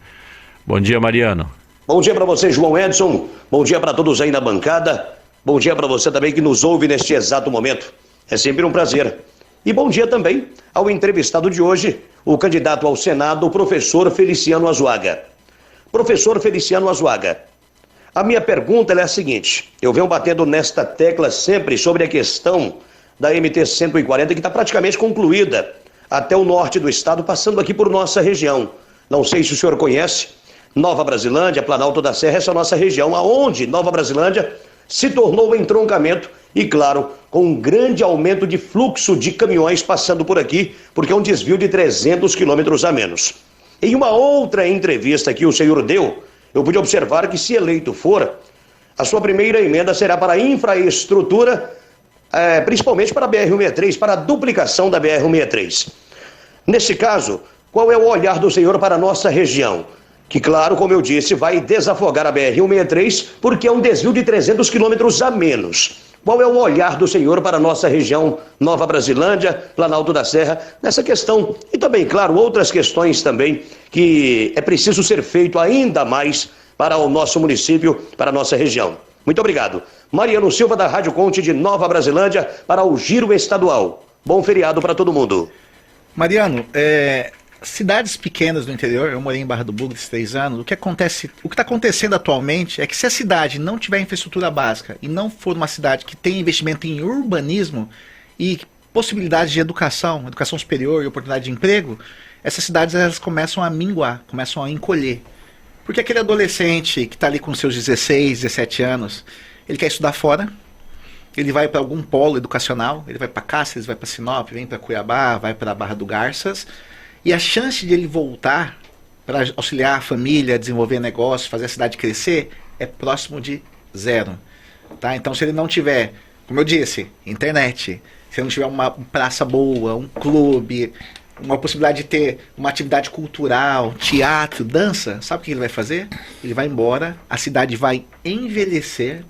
Bom dia, Mariano. Bom dia para você, João Edson. Bom dia para todos aí na bancada. Bom dia para você também que nos ouve neste exato momento. É sempre um prazer. E bom dia também ao entrevistado de hoje, o candidato ao Senado, o professor Feliciano Azuaga. Professor Feliciano Azuaga, a minha pergunta é a seguinte: eu venho batendo nesta tecla sempre sobre a questão da MT-140, que está praticamente concluída até o norte do estado, passando aqui por nossa região. Não sei se o senhor conhece, Nova Brasilândia, Planalto da Serra, essa é a nossa região, aonde Nova Brasilândia se tornou um entroncamento e, claro, com um grande aumento de fluxo de caminhões passando por aqui, porque é um desvio de 300 quilômetros a menos. Em uma outra entrevista que o senhor deu, eu pude observar que, se eleito for, a sua primeira emenda será para a infraestrutura, principalmente para a BR-163, para a duplicação da BR-163. Nesse caso, qual é o olhar do senhor para a nossa região? Que, claro, como eu disse, vai desafogar a BR-163, porque é um desvio de 300 quilômetros a menos. Qual é o olhar do senhor para a nossa região, Nova Brasilândia, Planalto da Serra, nessa questão? E também, claro, outras questões também que é preciso ser feito ainda mais para o nosso município, para a nossa região. Muito obrigado. Mariano Silva, da Rádio Conte de Nova Brasilândia, para o Giro Estadual. Bom feriado para todo mundo. Mariano, cidades pequenas do interior, eu morei em Barra do Bugres 3 anos, o que está acontecendo atualmente é que, se a cidade não tiver infraestrutura básica e não for uma cidade que tem investimento em urbanismo e possibilidades de educação superior e oportunidade de emprego, essas cidades elas começam a minguar, começam a encolher. Porque aquele adolescente que está ali com seus 16, 17 anos, ele quer estudar fora, ele vai para algum polo educacional, ele vai para Cáceres, vai para Sinop, vem para Cuiabá, vai para Barra do Garças, e a chance de ele voltar para auxiliar a família, desenvolver negócios, fazer a cidade crescer, é próximo de zero. Tá? Então, se ele não tiver, como eu disse, internet, se ele não tiver uma praça boa, um clube, uma possibilidade de ter uma atividade cultural, teatro, dança, sabe o que ele vai fazer? Ele vai embora, a cidade vai envelhecer,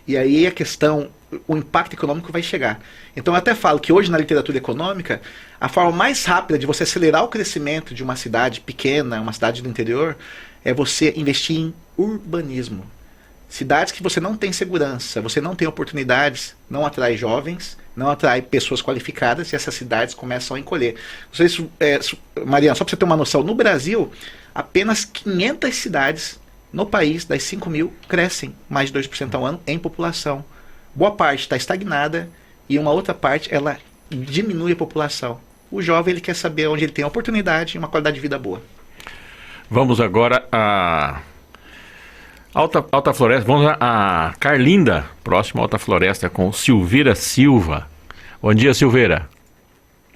e aí a questão, o impacto econômico vai chegar. Então eu até falo que hoje na literatura econômica, a forma mais rápida de você acelerar o crescimento de uma cidade pequena, uma cidade do interior, é você investir em urbanismo. Cidades que você não tem segurança, você não tem oportunidades, não atrai jovens, não atrai pessoas qualificadas, e essas cidades começam a encolher. Não sei se, Mariana, só para você ter uma noção, no Brasil, apenas 500 cidades no país, das 5 mil, crescem mais de 2% ao ano em população. Boa parte está estagnada e uma outra parte, ela diminui a população. O jovem, ele quer saber onde ele tem oportunidade e uma qualidade de vida boa. Vamos agora a Alta Floresta, vamos a Carlinda, próximo à Alta Floresta, com Silveira Silva. Bom dia, Silveira.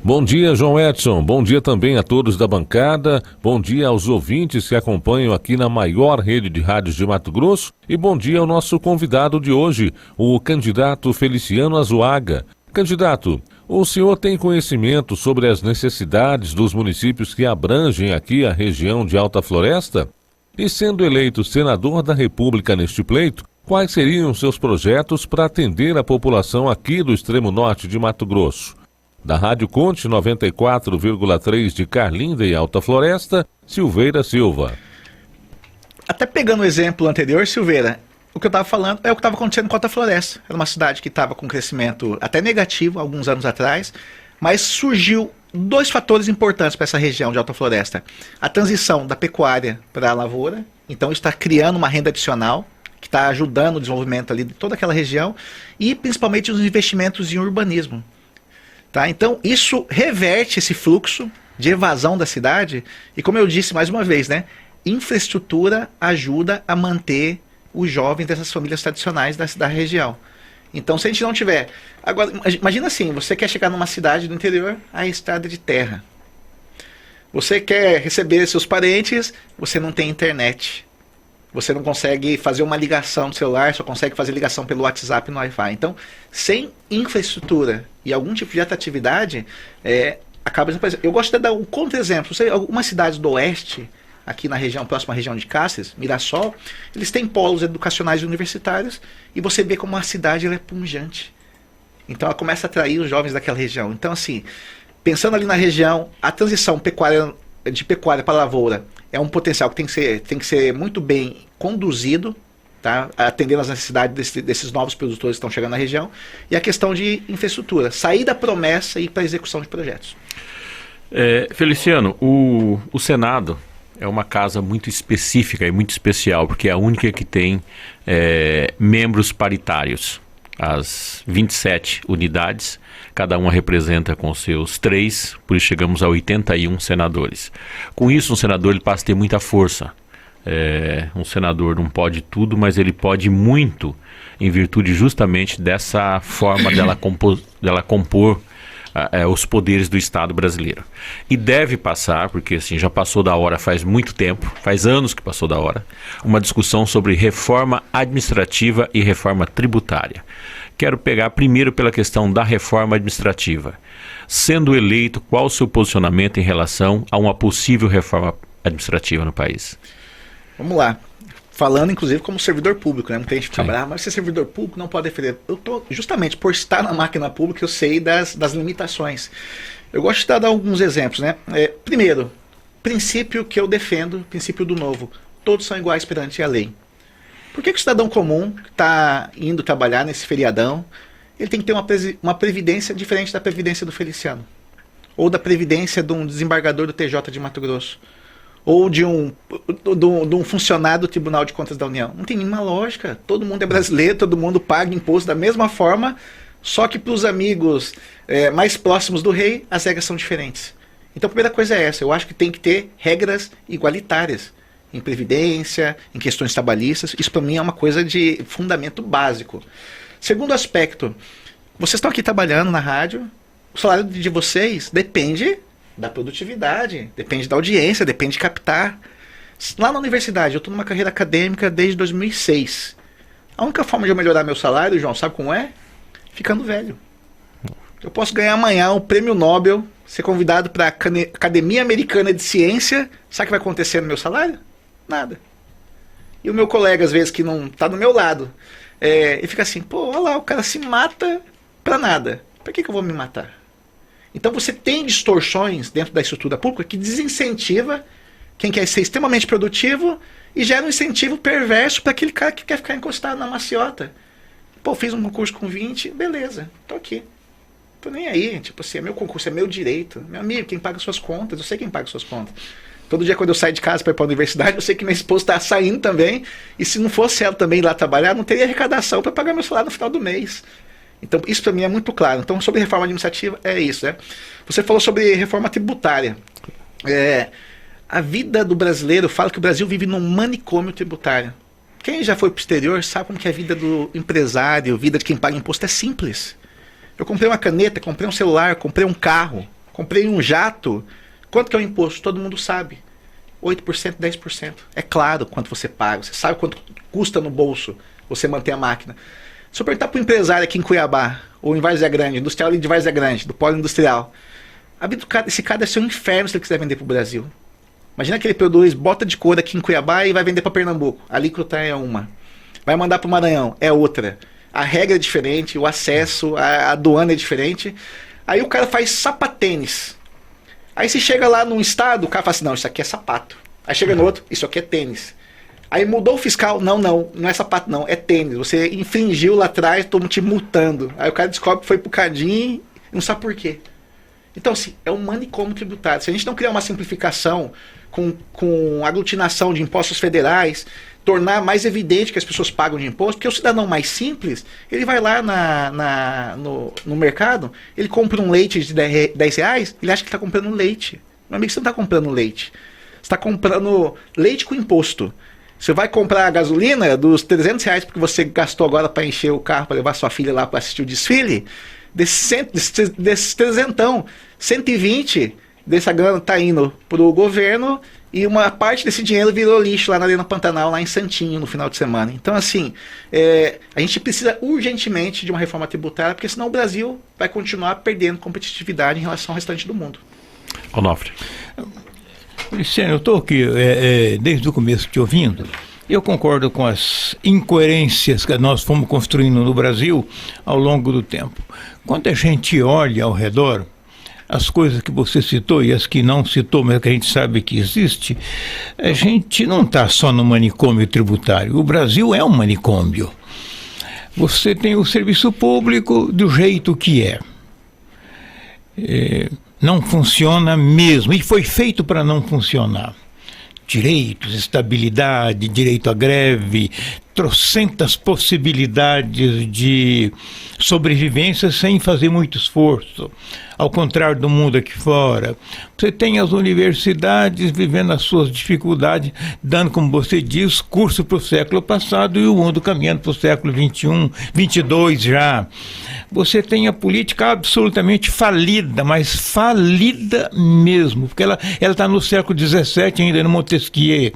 Bom dia, João Edson. Bom dia também a todos da bancada. Bom dia aos ouvintes que acompanham aqui na maior rede de rádios de Mato Grosso. E bom dia ao nosso convidado de hoje, o candidato Feliciano Azuaga. Candidato, o senhor tem conhecimento sobre as necessidades dos municípios que abrangem aqui a região de Alta Floresta? E sendo eleito senador da República neste pleito, quais seriam seus projetos para atender a população aqui do extremo norte de Mato Grosso? Da Rádio Conte 94,3 de Carlinda e Alta Floresta, Silveira Silva. Até pegando o exemplo anterior, Silveira, o que eu estava falando é o que estava acontecendo com Alta Floresta. Era uma cidade que estava com crescimento até negativo alguns anos atrás, mas surgiu 2 fatores importantes para essa região de Alta Floresta. A transição da pecuária para a lavoura, então está criando uma renda adicional, que está ajudando o desenvolvimento ali de toda aquela região, e principalmente os investimentos em urbanismo. Tá? Então isso reverte esse fluxo de evasão da cidade, e como eu disse mais uma vez, né, infraestrutura ajuda a manter os jovens dessas famílias tradicionais da região. Então, se a gente não tiver... Agora, imagina assim, você quer chegar numa cidade do interior, a estrada de terra. Você quer receber seus parentes, você não tem internet. Você não consegue fazer uma ligação no celular, só consegue fazer ligação pelo WhatsApp no Wi-Fi. Então, sem infraestrutura e algum tipo de atratividade, acaba... Eu gosto de dar um contra-exemplo. Algumas cidades do oeste, aqui na região, próxima à região de Cáceres, Mirassol, eles têm polos educacionais e universitários, e você vê como a cidade ela é pujante. Então ela começa a atrair os jovens daquela região. Então, assim, pensando ali na região, a transição de pecuária para lavoura é um potencial que tem que ser muito bem conduzido, tá? Atendendo às necessidades desses novos produtores que estão chegando na região, e a questão de infraestrutura, sair da promessa e ir para a execução de projetos. Feliciano, o Senado é uma casa muito específica e muito especial, porque é a única que tem membros paritários. As 27 unidades, cada uma representa com seus 3, por isso chegamos a 81 senadores. Com isso, um senador ele passa a ter muita força. Um senador não pode tudo, mas ele pode muito, em virtude justamente dessa forma dela compor os poderes do Estado brasileiro. E deve passar, porque assim, já passou da hora faz muito tempo, faz anos que passou da hora, uma discussão sobre reforma administrativa e reforma tributária. Quero pegar primeiro pela questão da reforma administrativa. Sendo eleito, qual o seu posicionamento em relação a uma possível reforma administrativa no país? Vamos lá. Falando, inclusive, como servidor público, né? Não tem gente que fala, mas ser servidor público não pode defender. Eu tô, justamente por estar na máquina pública, eu sei das limitações. Eu gosto de dar alguns exemplos, né? Primeiro, princípio que eu defendo, princípio do novo. Todos são iguais perante a lei. Por que o cidadão comum que está indo trabalhar nesse feriadão, ele tem que ter uma previdência diferente da previdência do Feliciano? Ou da previdência de um desembargador do TJ de Mato Grosso? Ou de um funcionário do Tribunal de Contas da União? Não tem nenhuma lógica. Todo mundo é brasileiro, todo mundo paga imposto da mesma forma, só que para os amigos mais próximos do rei, as regras são diferentes. Então a primeira coisa é essa, eu acho que tem que ter regras igualitárias em previdência, em questões trabalhistas. Isso para mim é uma coisa de fundamento básico. Segundo aspecto, vocês estão aqui trabalhando na rádio, o salário de vocês depende da produtividade, depende da audiência, depende de captar. Lá na universidade, eu estou numa carreira acadêmica desde 2006. A única forma de eu melhorar meu salário, João, sabe como é? Ficando velho. Eu posso ganhar amanhã um prêmio Nobel, ser convidado para a Academia Americana de Ciência. Sabe o que vai acontecer no meu salário? Nada. E o meu colega, às vezes, que não está do meu lado, ele fica assim, pô, olha lá, o cara se mata para nada. Para que eu vou me matar? Então você tem distorções dentro da estrutura pública que desincentiva quem quer ser extremamente produtivo e gera um incentivo perverso para aquele cara que quer ficar encostado na maciota. Pô, fiz um concurso com 20, beleza, tô aqui. Tô nem aí, tipo assim, é meu concurso, é meu direito. Meu amigo, quem paga suas contas, eu sei quem paga suas contas. Todo dia quando eu saio de casa para ir para a universidade, eu sei que minha esposa está saindo também, e se não fosse ela também ir lá trabalhar, não teria arrecadação para pagar meu salário no final do mês. Então, isso para mim é muito claro. Então, sobre reforma administrativa, é isso, né? Você falou sobre reforma tributária. A vida do brasileiro fala que o Brasil vive num manicômio tributário. Quem já foi para o exterior sabe como que é a vida do empresário, a vida de quem paga imposto é simples. Eu comprei uma caneta, comprei um celular, comprei um carro, comprei um jato. Quanto que é o imposto? Todo mundo sabe. 8%, 10%. É claro quanto você paga. Você sabe quanto custa no bolso você manter a máquina. Se eu perguntar para o empresário aqui em Cuiabá, ou em Várzea Grande, industrial ali de Várzea Grande, do polo industrial, a vida desse cara deve ser um inferno se ele quiser vender para o Brasil. Imagina que ele produz bota de couro aqui em Cuiabá e vai vender para Pernambuco. A alíquota é uma. Vai mandar para o Maranhão, é outra. A regra é diferente, o acesso, a aduana é diferente. Aí o cara faz sapatênis. Aí se chega lá num estado, o cara fala assim, não, isso aqui é sapato. Aí chega no outro, isso aqui é tênis. Aí mudou o fiscal, não é sapato não, é tênis. Você infringiu lá atrás, estão te multando. Aí o cara descobre que foi pro cadinho e não sabe por quê. Então assim, é um manicômio tributário. Se a gente não criar uma simplificação com aglutinação de impostos federais, tornar mais evidente que as pessoas pagam de imposto, porque o cidadão mais simples, ele vai lá no mercado, ele compra um leite de 10 reais, ele acha que está comprando leite. Meu amigo, você não está comprando leite. Você está comprando leite com imposto. Você vai comprar a gasolina dos R$300 porque você gastou agora para encher o carro, para levar sua filha lá para assistir o desfile, desses 300, 120 dessa grana está indo para o governo e uma parte desse dinheiro virou lixo lá na Arena Pantanal, lá em Santinho, no final de semana. Então, assim, a gente precisa urgentemente de uma reforma tributária, porque senão o Brasil vai continuar perdendo competitividade em relação ao restante do mundo. Onofre. Feliciano, eu estou aqui desde o começo te ouvindo. Eu concordo com as incoerências que nós fomos construindo no Brasil ao longo do tempo. Quando a gente olha ao redor, as coisas que você citou e as que não citou, mas que a gente sabe que existe, a gente não está só no manicômio tributário. O Brasil é um manicômio. Você tem o serviço público do jeito que é. Não funciona mesmo, e foi feito para não funcionar. Direitos, estabilidade, direito à greve, trocentas possibilidades de sobrevivência sem fazer muito esforço, ao contrário do mundo aqui fora. Você tem as universidades vivendo as suas dificuldades, dando, como você diz, curso para o século passado e o mundo caminhando para o século XXI, 22 já. Você tem a política absolutamente falida, mas falida mesmo, porque ela está no século XVII ainda, no Montesquieu.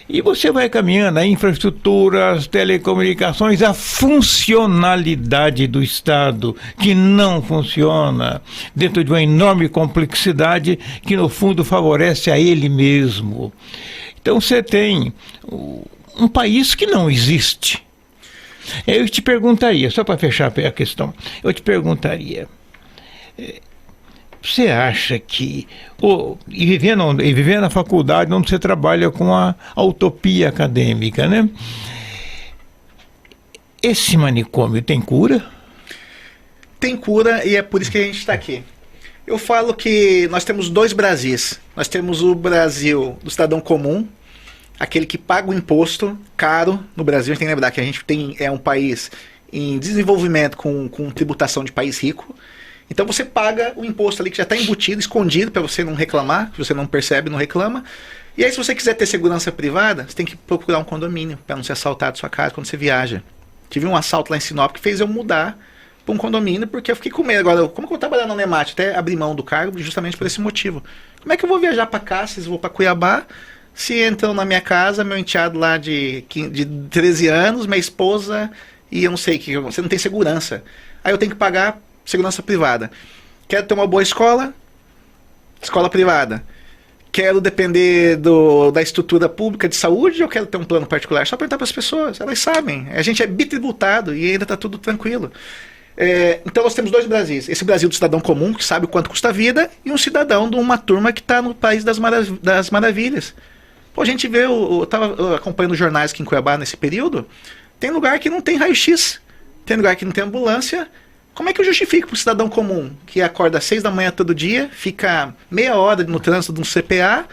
E você vai caminhando, a infraestrutura, as telecomunicações, a funcionalidade do Estado, que não funciona, dentro de uma enorme complexidade que, no fundo, favorece a ele mesmo. Então, você tem um país que não existe. Eu te perguntaria, só para fechar a questão, eu te perguntaria... Você acha que, e viver na faculdade onde você trabalha com a utopia acadêmica, né? Esse manicômio tem cura? Tem cura e é por isso que a gente está aqui. Eu falo que nós temos dois Brasis. Nós temos o Brasil do cidadão comum, aquele que paga o imposto caro no Brasil. A gente tem que lembrar que a gente é um país em desenvolvimento com tributação de país rico. Então você paga o imposto ali que já está embutido, escondido, para você não reclamar, se você não percebe, não reclama. E aí se você quiser ter segurança privada, você tem que procurar um condomínio para não ser assaltado sua casa quando você viaja. Tive um assalto lá em Sinop que fez eu mudar para um condomínio, porque eu fiquei com medo. Agora, como que eu trabalhar na Nemat? Até abri mão do cargo justamente por esse motivo. Como é que eu vou viajar para Cáceres, vou para Cuiabá, se entram na minha casa, meu enteado lá de 13 anos, minha esposa, e eu não sei, você não tem segurança. Aí eu tenho que pagar segurança privada. Quero ter uma boa escola privada. Quero depender da estrutura pública de saúde ou quero ter um plano particular? Só perguntar para as pessoas, elas sabem. A gente é bitributado e ainda está tudo tranquilo. Então nós temos dois Brasis. Esse Brasil do cidadão comum, que sabe o quanto custa a vida, e um cidadão de uma turma que está no país das maravilhas. Pô, a gente vê, eu estava acompanhando jornais aqui em Cuiabá nesse período, tem lugar que não tem raio-x, tem lugar que não tem ambulância. Como é que eu justifico para o cidadão comum que acorda às 6 da manhã todo dia, fica meia hora no trânsito de um CPA,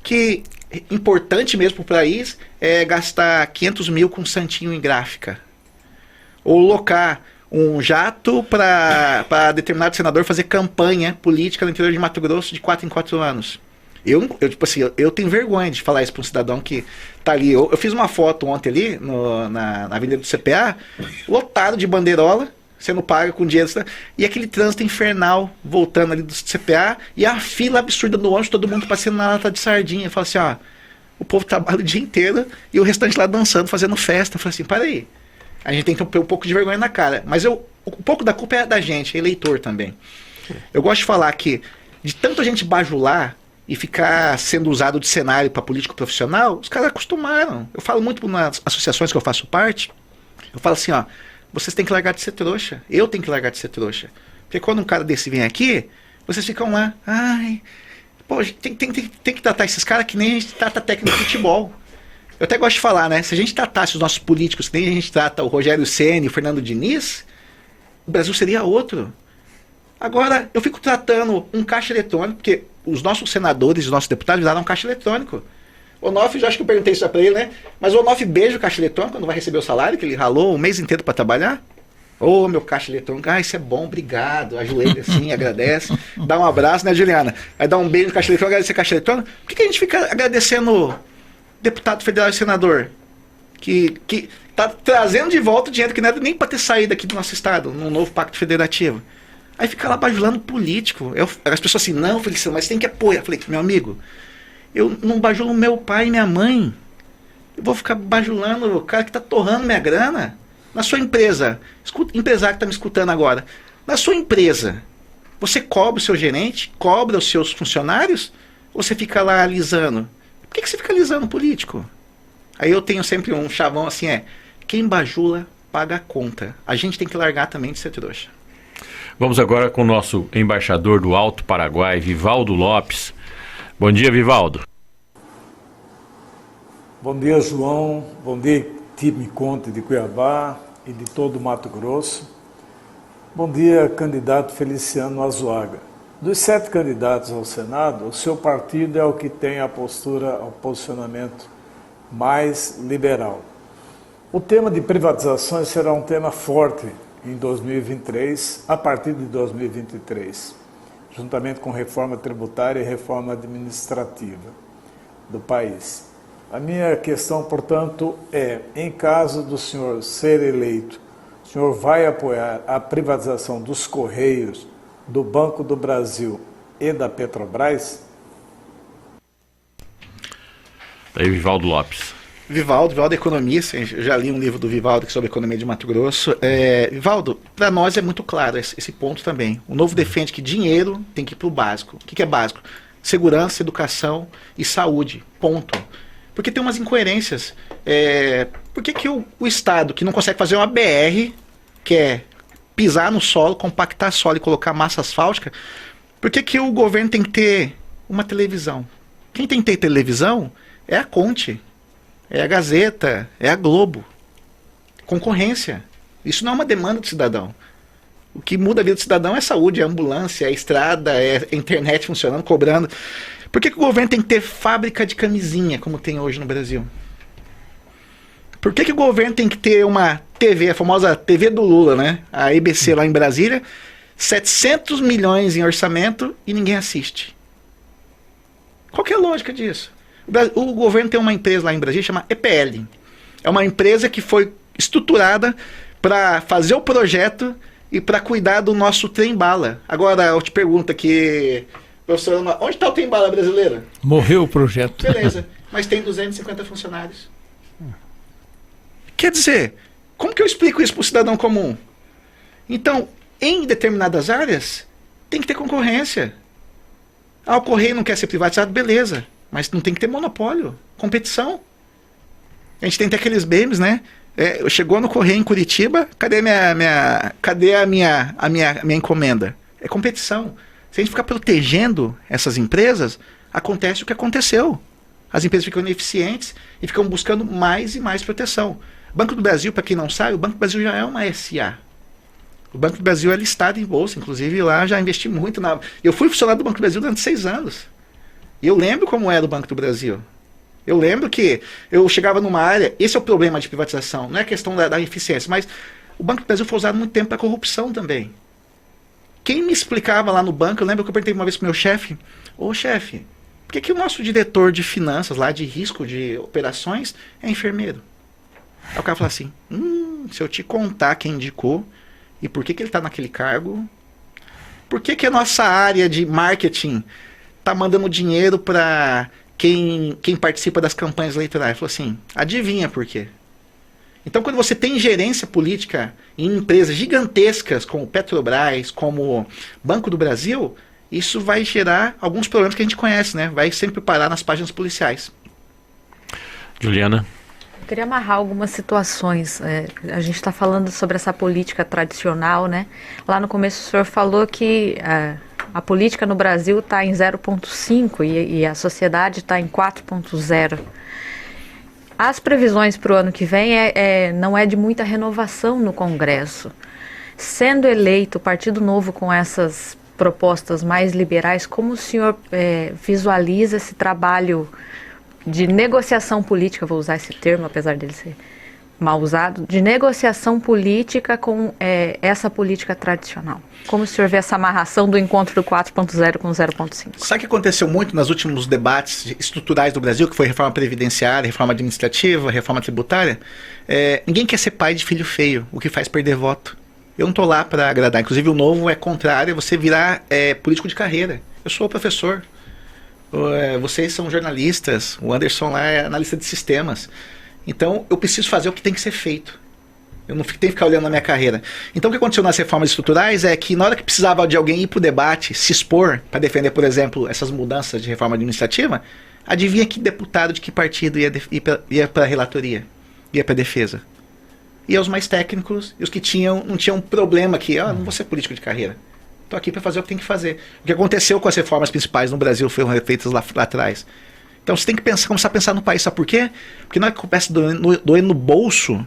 que importante mesmo para o país é gastar 500 mil com um santinho em gráfica? Ou locar um jato para determinado senador fazer campanha política no interior de Mato Grosso de 4 em 4 anos? Eu tenho vergonha de falar isso para um cidadão que tá ali. Eu fiz uma foto ontem ali na avenida do CPA, lotado de bandeirola, sendo paga com dinheiro, e aquele trânsito infernal voltando ali do CPA, e a fila absurda no ônibus, todo mundo passando na lata de sardinha. Fala assim, ó, o povo trabalha o dia inteiro e o restante lá dançando, fazendo festa. Fala assim, para aí, a gente tem que ter um pouco de vergonha na cara. Mas um pouco da culpa é da gente, é eleitor também. Eu gosto de falar que, de tanto a gente bajular e ficar sendo usado de cenário para político profissional, os caras acostumaram. Eu falo muito nas associações que eu faço parte, eu falo assim, ó, vocês têm que largar de ser trouxa. Eu tenho que largar de ser trouxa. Porque quando um cara desse vem aqui, vocês ficam lá, ai, pô, tem que tratar esses caras que nem a gente trata técnico de futebol. Eu até gosto de falar, né? Se a gente tratasse os nossos políticos que nem a gente trata o Rogério Ceni e o Fernando Diniz, o Brasil seria outro. Agora, eu fico tratando um caixa eletrônico, porque os nossos senadores, os nossos deputados viraram um caixa eletrônico. O Onofre, já acho que eu perguntei isso pra ele, né? Mas o Onofre beija o caixa eletrônico quando vai receber o salário, que ele ralou o mês inteiro para trabalhar. Ô, meu caixa eletrônico, isso é bom, obrigado. Ajoelha assim, agradece. Dá um abraço, né, Juliana? Aí dá um beijo no caixa eletrônico, agradece o caixa eletrônico. Por que a gente fica agradecendo deputado federal e senador que tá trazendo de volta dinheiro que não era nem para ter saído aqui do nosso estado, num novo pacto federativo. Aí fica lá bajulando político. As pessoas assim, não, Feliciano, mas tem que apoiar. Eu falei, meu amigo, eu não bajulo meu pai e minha mãe. Eu vou ficar bajulando o cara que está torrando minha grana. Na sua empresa, empresário que está me escutando agora, na sua empresa, você cobra o seu gerente, cobra os seus funcionários, ou você fica lá alisando? Por que você fica alisando político? Aí eu tenho sempre um chavão assim, quem bajula paga a conta. A gente tem que largar também de ser trouxa. Vamos agora com o nosso embaixador do Alto Paraguai, Vivaldo Lopes. Bom dia, Vivaldo. Bom dia, João. Bom dia, time Conte de Cuiabá e de todo o Mato Grosso. Bom dia, candidato Feliciano Azuaga. Dos 7 candidatos ao Senado, o seu partido é o que tem a postura, o posicionamento mais liberal. O tema de privatizações será um tema forte em 2023, a partir de 2023, juntamente com reforma tributária e reforma administrativa do país. A minha questão, portanto, em caso do senhor ser eleito, o senhor vai apoiar a privatização dos Correios, do Banco do Brasil e da Petrobras? Aí, Vivaldo Lopes. Vivaldo é economista, eu já li um livro do Vivaldo sobre economia de Mato Grosso. Vivaldo, para nós é muito claro esse ponto também. O Novo defende que dinheiro tem que ir para o básico. O que é básico? Segurança, educação e saúde, ponto. Porque tem umas incoerências. Por que o Estado, que não consegue fazer uma BR, que é pisar no solo, compactar solo e colocar massa asfáltica, por que o governo tem que ter uma televisão? Quem tem que ter televisão é a Conte, é a Gazeta, é a Globo. Concorrência. Isso não é uma demanda do cidadão. O que muda a vida do cidadão é saúde, é ambulância, é estrada, é internet funcionando, cobrando. Por que o governo tem que ter fábrica de camisinha, como tem hoje no Brasil? Por que o governo tem que ter uma TV, a famosa TV do Lula, né? A EBC lá em Brasília, 700 milhões em orçamento e ninguém assiste? Qual que é a lógica disso? O governo tem uma empresa lá em Brasília, chama EPL. É uma empresa que foi estruturada para fazer o projeto e para cuidar do nosso trem-bala. Agora, eu te pergunto aqui, professor, onde está o trem-bala brasileiro? Morreu o projeto. Beleza, mas tem 250 funcionários. Quer dizer, como que eu explico isso para o cidadão comum? Então, em determinadas áreas, tem que ter concorrência. O Correio não quer ser privatizado, beleza. Mas não tem que ter monopólio, competição. A gente tem que ter aqueles memes, né? Chegou no Correio em Curitiba, cadê a minha encomenda? É competição. Se a gente ficar protegendo essas empresas, acontece o que aconteceu. As empresas ficam ineficientes e ficam buscando mais e mais proteção. Banco do Brasil, para quem não sabe, o Banco do Brasil já é uma SA. O Banco do Brasil é listado em bolsa, inclusive lá já investi muito na... Eu fui funcionário do Banco do Brasil durante 6 anos. E eu lembro como era o Banco do Brasil. Eu lembro que eu chegava numa área... Esse é o problema de privatização, não é questão da eficiência, mas o Banco do Brasil foi usado muito tempo para corrupção também. Quem me explicava lá no banco, eu lembro que eu perguntei uma vez pro meu chefe, chefe, por que o nosso diretor de finanças lá, de risco de operações, é enfermeiro? Aí o cara fala assim, se eu te contar quem indicou e por que ele está naquele cargo, por que a nossa área de marketing está mandando dinheiro para quem participa das campanhas eleitorais? Ele falou assim, adivinha por quê? Então, quando você tem gerência política em empresas gigantescas como Petrobras, como Banco do Brasil, isso vai gerar alguns problemas que a gente conhece, né? Vai sempre parar nas páginas policiais. Juliana? Eu queria amarrar algumas situações. A gente está falando sobre essa política tradicional, né? Lá no começo o senhor falou que a política no Brasil está em 0,5 e a sociedade está em 4,0. As previsões para o ano que vem não é de muita renovação no Congresso. Sendo eleito o Partido Novo com essas propostas mais liberais, como o senhor visualiza esse trabalho de negociação política, vou usar esse termo, apesar dele ser mal usado, de negociação política com essa política tradicional. Como o senhor vê essa amarração do encontro do 4.0 com o 0.5? Sabe o que aconteceu muito nos últimos debates estruturais do Brasil, que foi reforma previdenciária, reforma administrativa, reforma tributária? Ninguém quer ser pai de filho feio, o que faz perder voto. Eu não estou lá para agradar. Inclusive, o novo é contrário a você virar político de carreira. Eu sou professor. Vocês são jornalistas. O Anderson lá é analista de sistemas. Então, eu preciso fazer o que tem que ser feito. Eu não tenho que ficar olhando na minha carreira. Então, o que aconteceu nas reformas estruturais é que, na hora que precisava de alguém ir para o debate, se expor, para defender, por exemplo, essas mudanças de reforma administrativa, adivinha que deputado de que partido ia para a relatoria, ia para a defesa? Ia os mais técnicos e os que não tinham problema aqui. Não vou ser político de carreira. Estou aqui para fazer o que tem que fazer. O que aconteceu com as reformas principais no Brasil foram feitas lá atrás. Então você tem que começar a pensar no país. Sabe por quê? Porque na hora que começa a doer no bolso,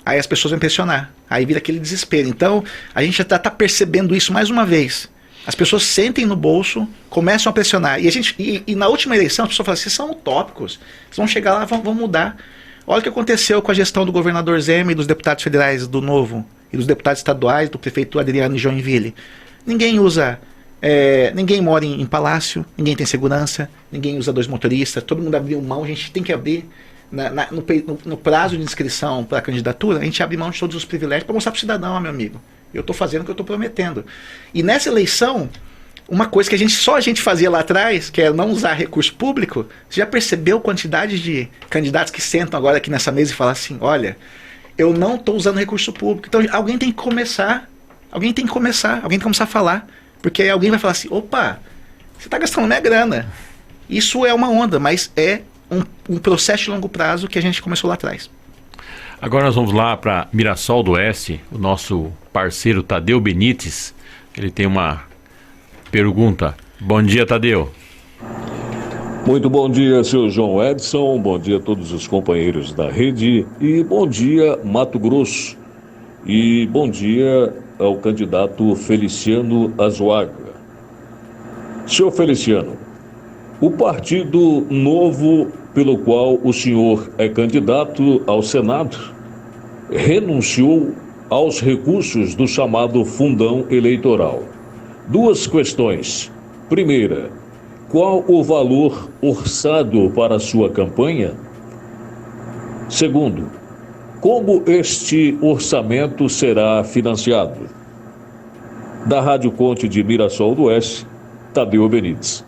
aí as pessoas vão pressionar. Aí vira aquele desespero. Então a gente já está percebendo isso mais uma vez. As pessoas sentem no bolso, começam a pressionar. E na última eleição as pessoas falam assim, vocês são utópicos. Vocês vão chegar lá, vão mudar. Olha o que aconteceu com a gestão do governador Zema e dos deputados federais do Novo, e dos deputados estaduais, do prefeito Adriano Joinville. Ninguém ninguém mora em palácio, ninguém tem segurança, ninguém usa 2 motoristas, todo mundo abriu mão, a gente tem que abrir, no prazo de inscrição para a candidatura, a gente abre mão de todos os privilégios para mostrar para o cidadão, meu amigo, eu estou fazendo o que eu estou prometendo. E nessa eleição, uma coisa que só a gente fazia lá atrás, que é não usar recurso público, você já percebeu a quantidade de candidatos que sentam agora aqui nessa mesa e falam assim, olha, eu não estou usando recurso público. Então alguém tem que começar a falar, porque aí alguém vai falar assim, opa, você está gastando minha grana. Isso é uma onda, mas é um processo de longo prazo que a gente começou lá atrás. Agora nós vamos lá para Mirassol do Oeste, o nosso parceiro Tadeu Benites, ele tem uma pergunta. Bom dia, Tadeu. Muito bom dia, seu João Edson, bom dia a todos os companheiros da rede e bom dia, Mato Grosso. E bom dia ao candidato Feliciano Azuaga. Senhor Feliciano, o Partido Novo, pelo qual o senhor é candidato ao Senado, renunciou aos recursos do chamado fundão eleitoral. 2 questões. Primeira, qual o valor orçado para a sua campanha? Segundo, como este orçamento será financiado? Da Rádio Conte de Mirassol do Oeste, Tadeu Benites.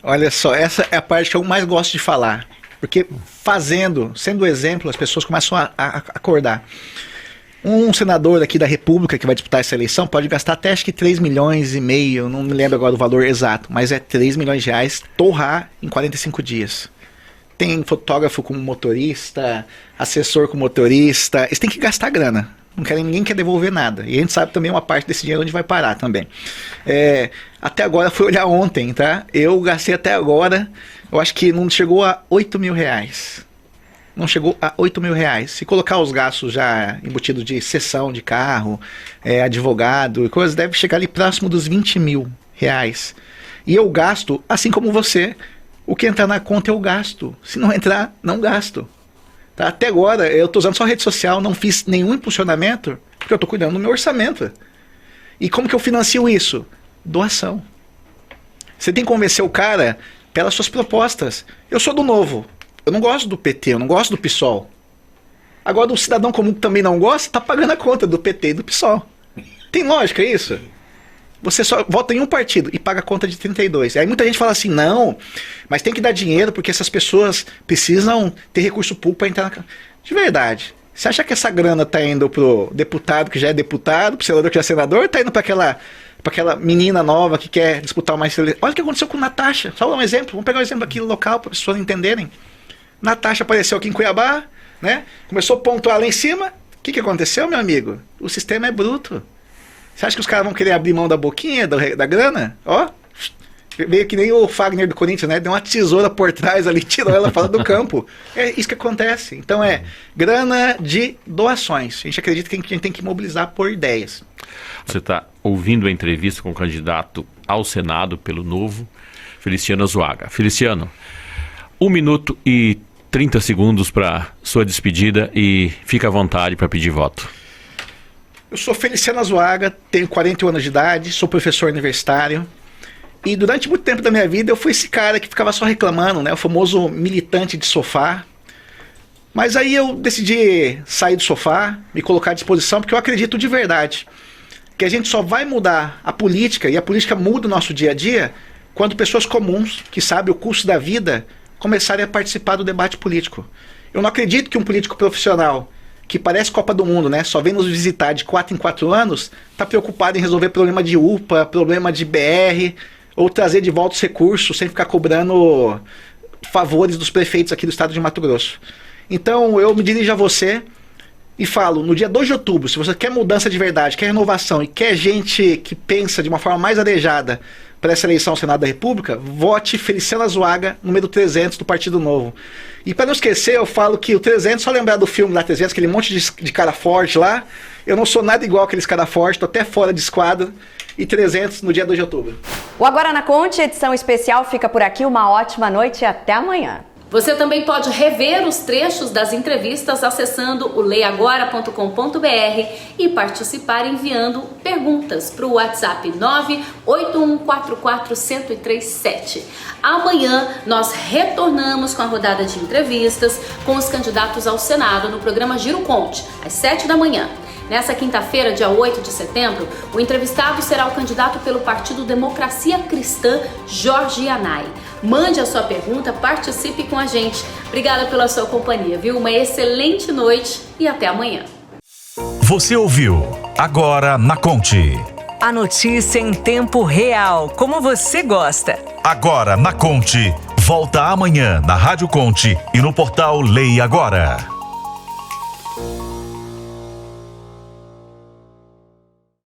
Olha só, essa é a parte que eu mais gosto de falar, porque sendo exemplo, as pessoas começam a acordar. Um senador aqui da República que vai disputar essa eleição pode gastar até acho que 3,5 milhões, eu não me lembro agora do valor exato, mas é 3 milhões de reais torrar em 45 dias. Tem fotógrafo como motorista, assessor com motorista, eles têm que gastar grana. Ninguém quer devolver nada. E a gente sabe também uma parte desse dinheiro onde vai parar também. Até agora, fui olhar ontem, tá? Eu gastei até agora, eu acho que não chegou a 8 mil reais. Não chegou a 8 mil reais. Se colocar os gastos já embutidos de sessão de carro, advogado e coisas, deve chegar ali próximo dos 20 mil reais. E eu gasto, assim como você, o que entrar na conta eu gasto. Se não entrar, não gasto. Tá? Até agora, eu estou usando só rede social, não fiz nenhum impulsionamento, porque eu estou cuidando do meu orçamento. E como que eu financio isso? Doação. Você tem que convencer o cara pelas suas propostas. Eu sou do Novo. Eu não gosto do PT, eu não gosto do PSOL. Agora, o cidadão comum que também não gosta, está pagando a conta do PT e do PSOL. Tem lógica isso? Você só vota em um partido e paga a conta de 32. Aí muita gente fala assim, não, mas tem que dar dinheiro porque essas pessoas precisam ter recurso público para entrar na... De verdade, você acha que essa grana está indo pro deputado que já é deputado, pro senador que já é senador, ou está indo para aquela menina nova que quer disputar mais... Olha o que aconteceu com Natasha. Só um exemplo, vamos pegar um exemplo aqui local para as pessoas entenderem. Natasha apareceu aqui em Cuiabá, né? Começou a pontuar lá em cima. O que aconteceu, meu amigo? O sistema é bruto. Você acha que os caras vão querer abrir mão da boquinha, da grana? Ó, veio que nem o Fagner do Corinthians, né? Deu uma tesoura por trás ali, tirou ela fora do campo. É isso que acontece. Então grana de doações. A gente acredita que a gente tem que mobilizar por ideias. Você está ouvindo a entrevista com o candidato ao Senado pelo Novo, Feliciano Azuaga. Feliciano, 1 minuto e 30 segundos para sua despedida e fica à vontade para pedir voto. Eu sou Feliciano Azuaga, tenho 41 anos de idade, sou professor universitário. E durante muito tempo da minha vida eu fui esse cara que ficava só reclamando, né? O famoso militante de sofá. Mas aí eu decidi sair do sofá, me colocar à disposição, porque eu acredito de verdade que a gente só vai mudar a política, e a política muda o nosso dia a dia, quando pessoas comuns, que sabem o custo da vida, começarem a participar do debate político. Eu não acredito que um político profissional, que parece Copa do Mundo, né, só vem nos visitar de 4 em 4 anos, está preocupado em resolver problema de UPA, problema de BR, ou trazer de volta os recursos, sem ficar cobrando favores dos prefeitos aqui do estado de Mato Grosso. Então eu me dirijo a você e falo, no dia 2 de outubro, se você quer mudança de verdade, quer renovação e quer gente que pensa de uma forma mais arejada para essa eleição ao Senado da República, vote Feliciano Azuaga, número 300 do Partido Novo. E para não esquecer, eu falo que o 300, só lembrar do filme lá 300, aquele monte de cara forte lá, eu não sou nada igual aqueles cara fortes, tô até fora de esquadra, e 300 no dia 2 de outubro. O Agora na Conte, edição especial, fica por aqui. Uma ótima noite e até amanhã. Você também pode rever os trechos das entrevistas acessando o leiagora.com.br e participar enviando perguntas para o WhatsApp 981441037. Amanhã nós retornamos com a rodada de entrevistas com os candidatos ao Senado no programa Giro Conte, às 7 da manhã. Nessa quinta-feira, dia 8 de setembro, o entrevistado será o candidato pelo Partido Democracia Cristã, Jorge Yanai. Mande a sua pergunta, participe com a gente. Obrigada pela sua companhia, viu? Uma excelente noite e até amanhã. Você ouviu Agora na Conte. A notícia em tempo real, como você gosta. Agora na Conte. Volta amanhã na Rádio Conte e no portal Lei Agora.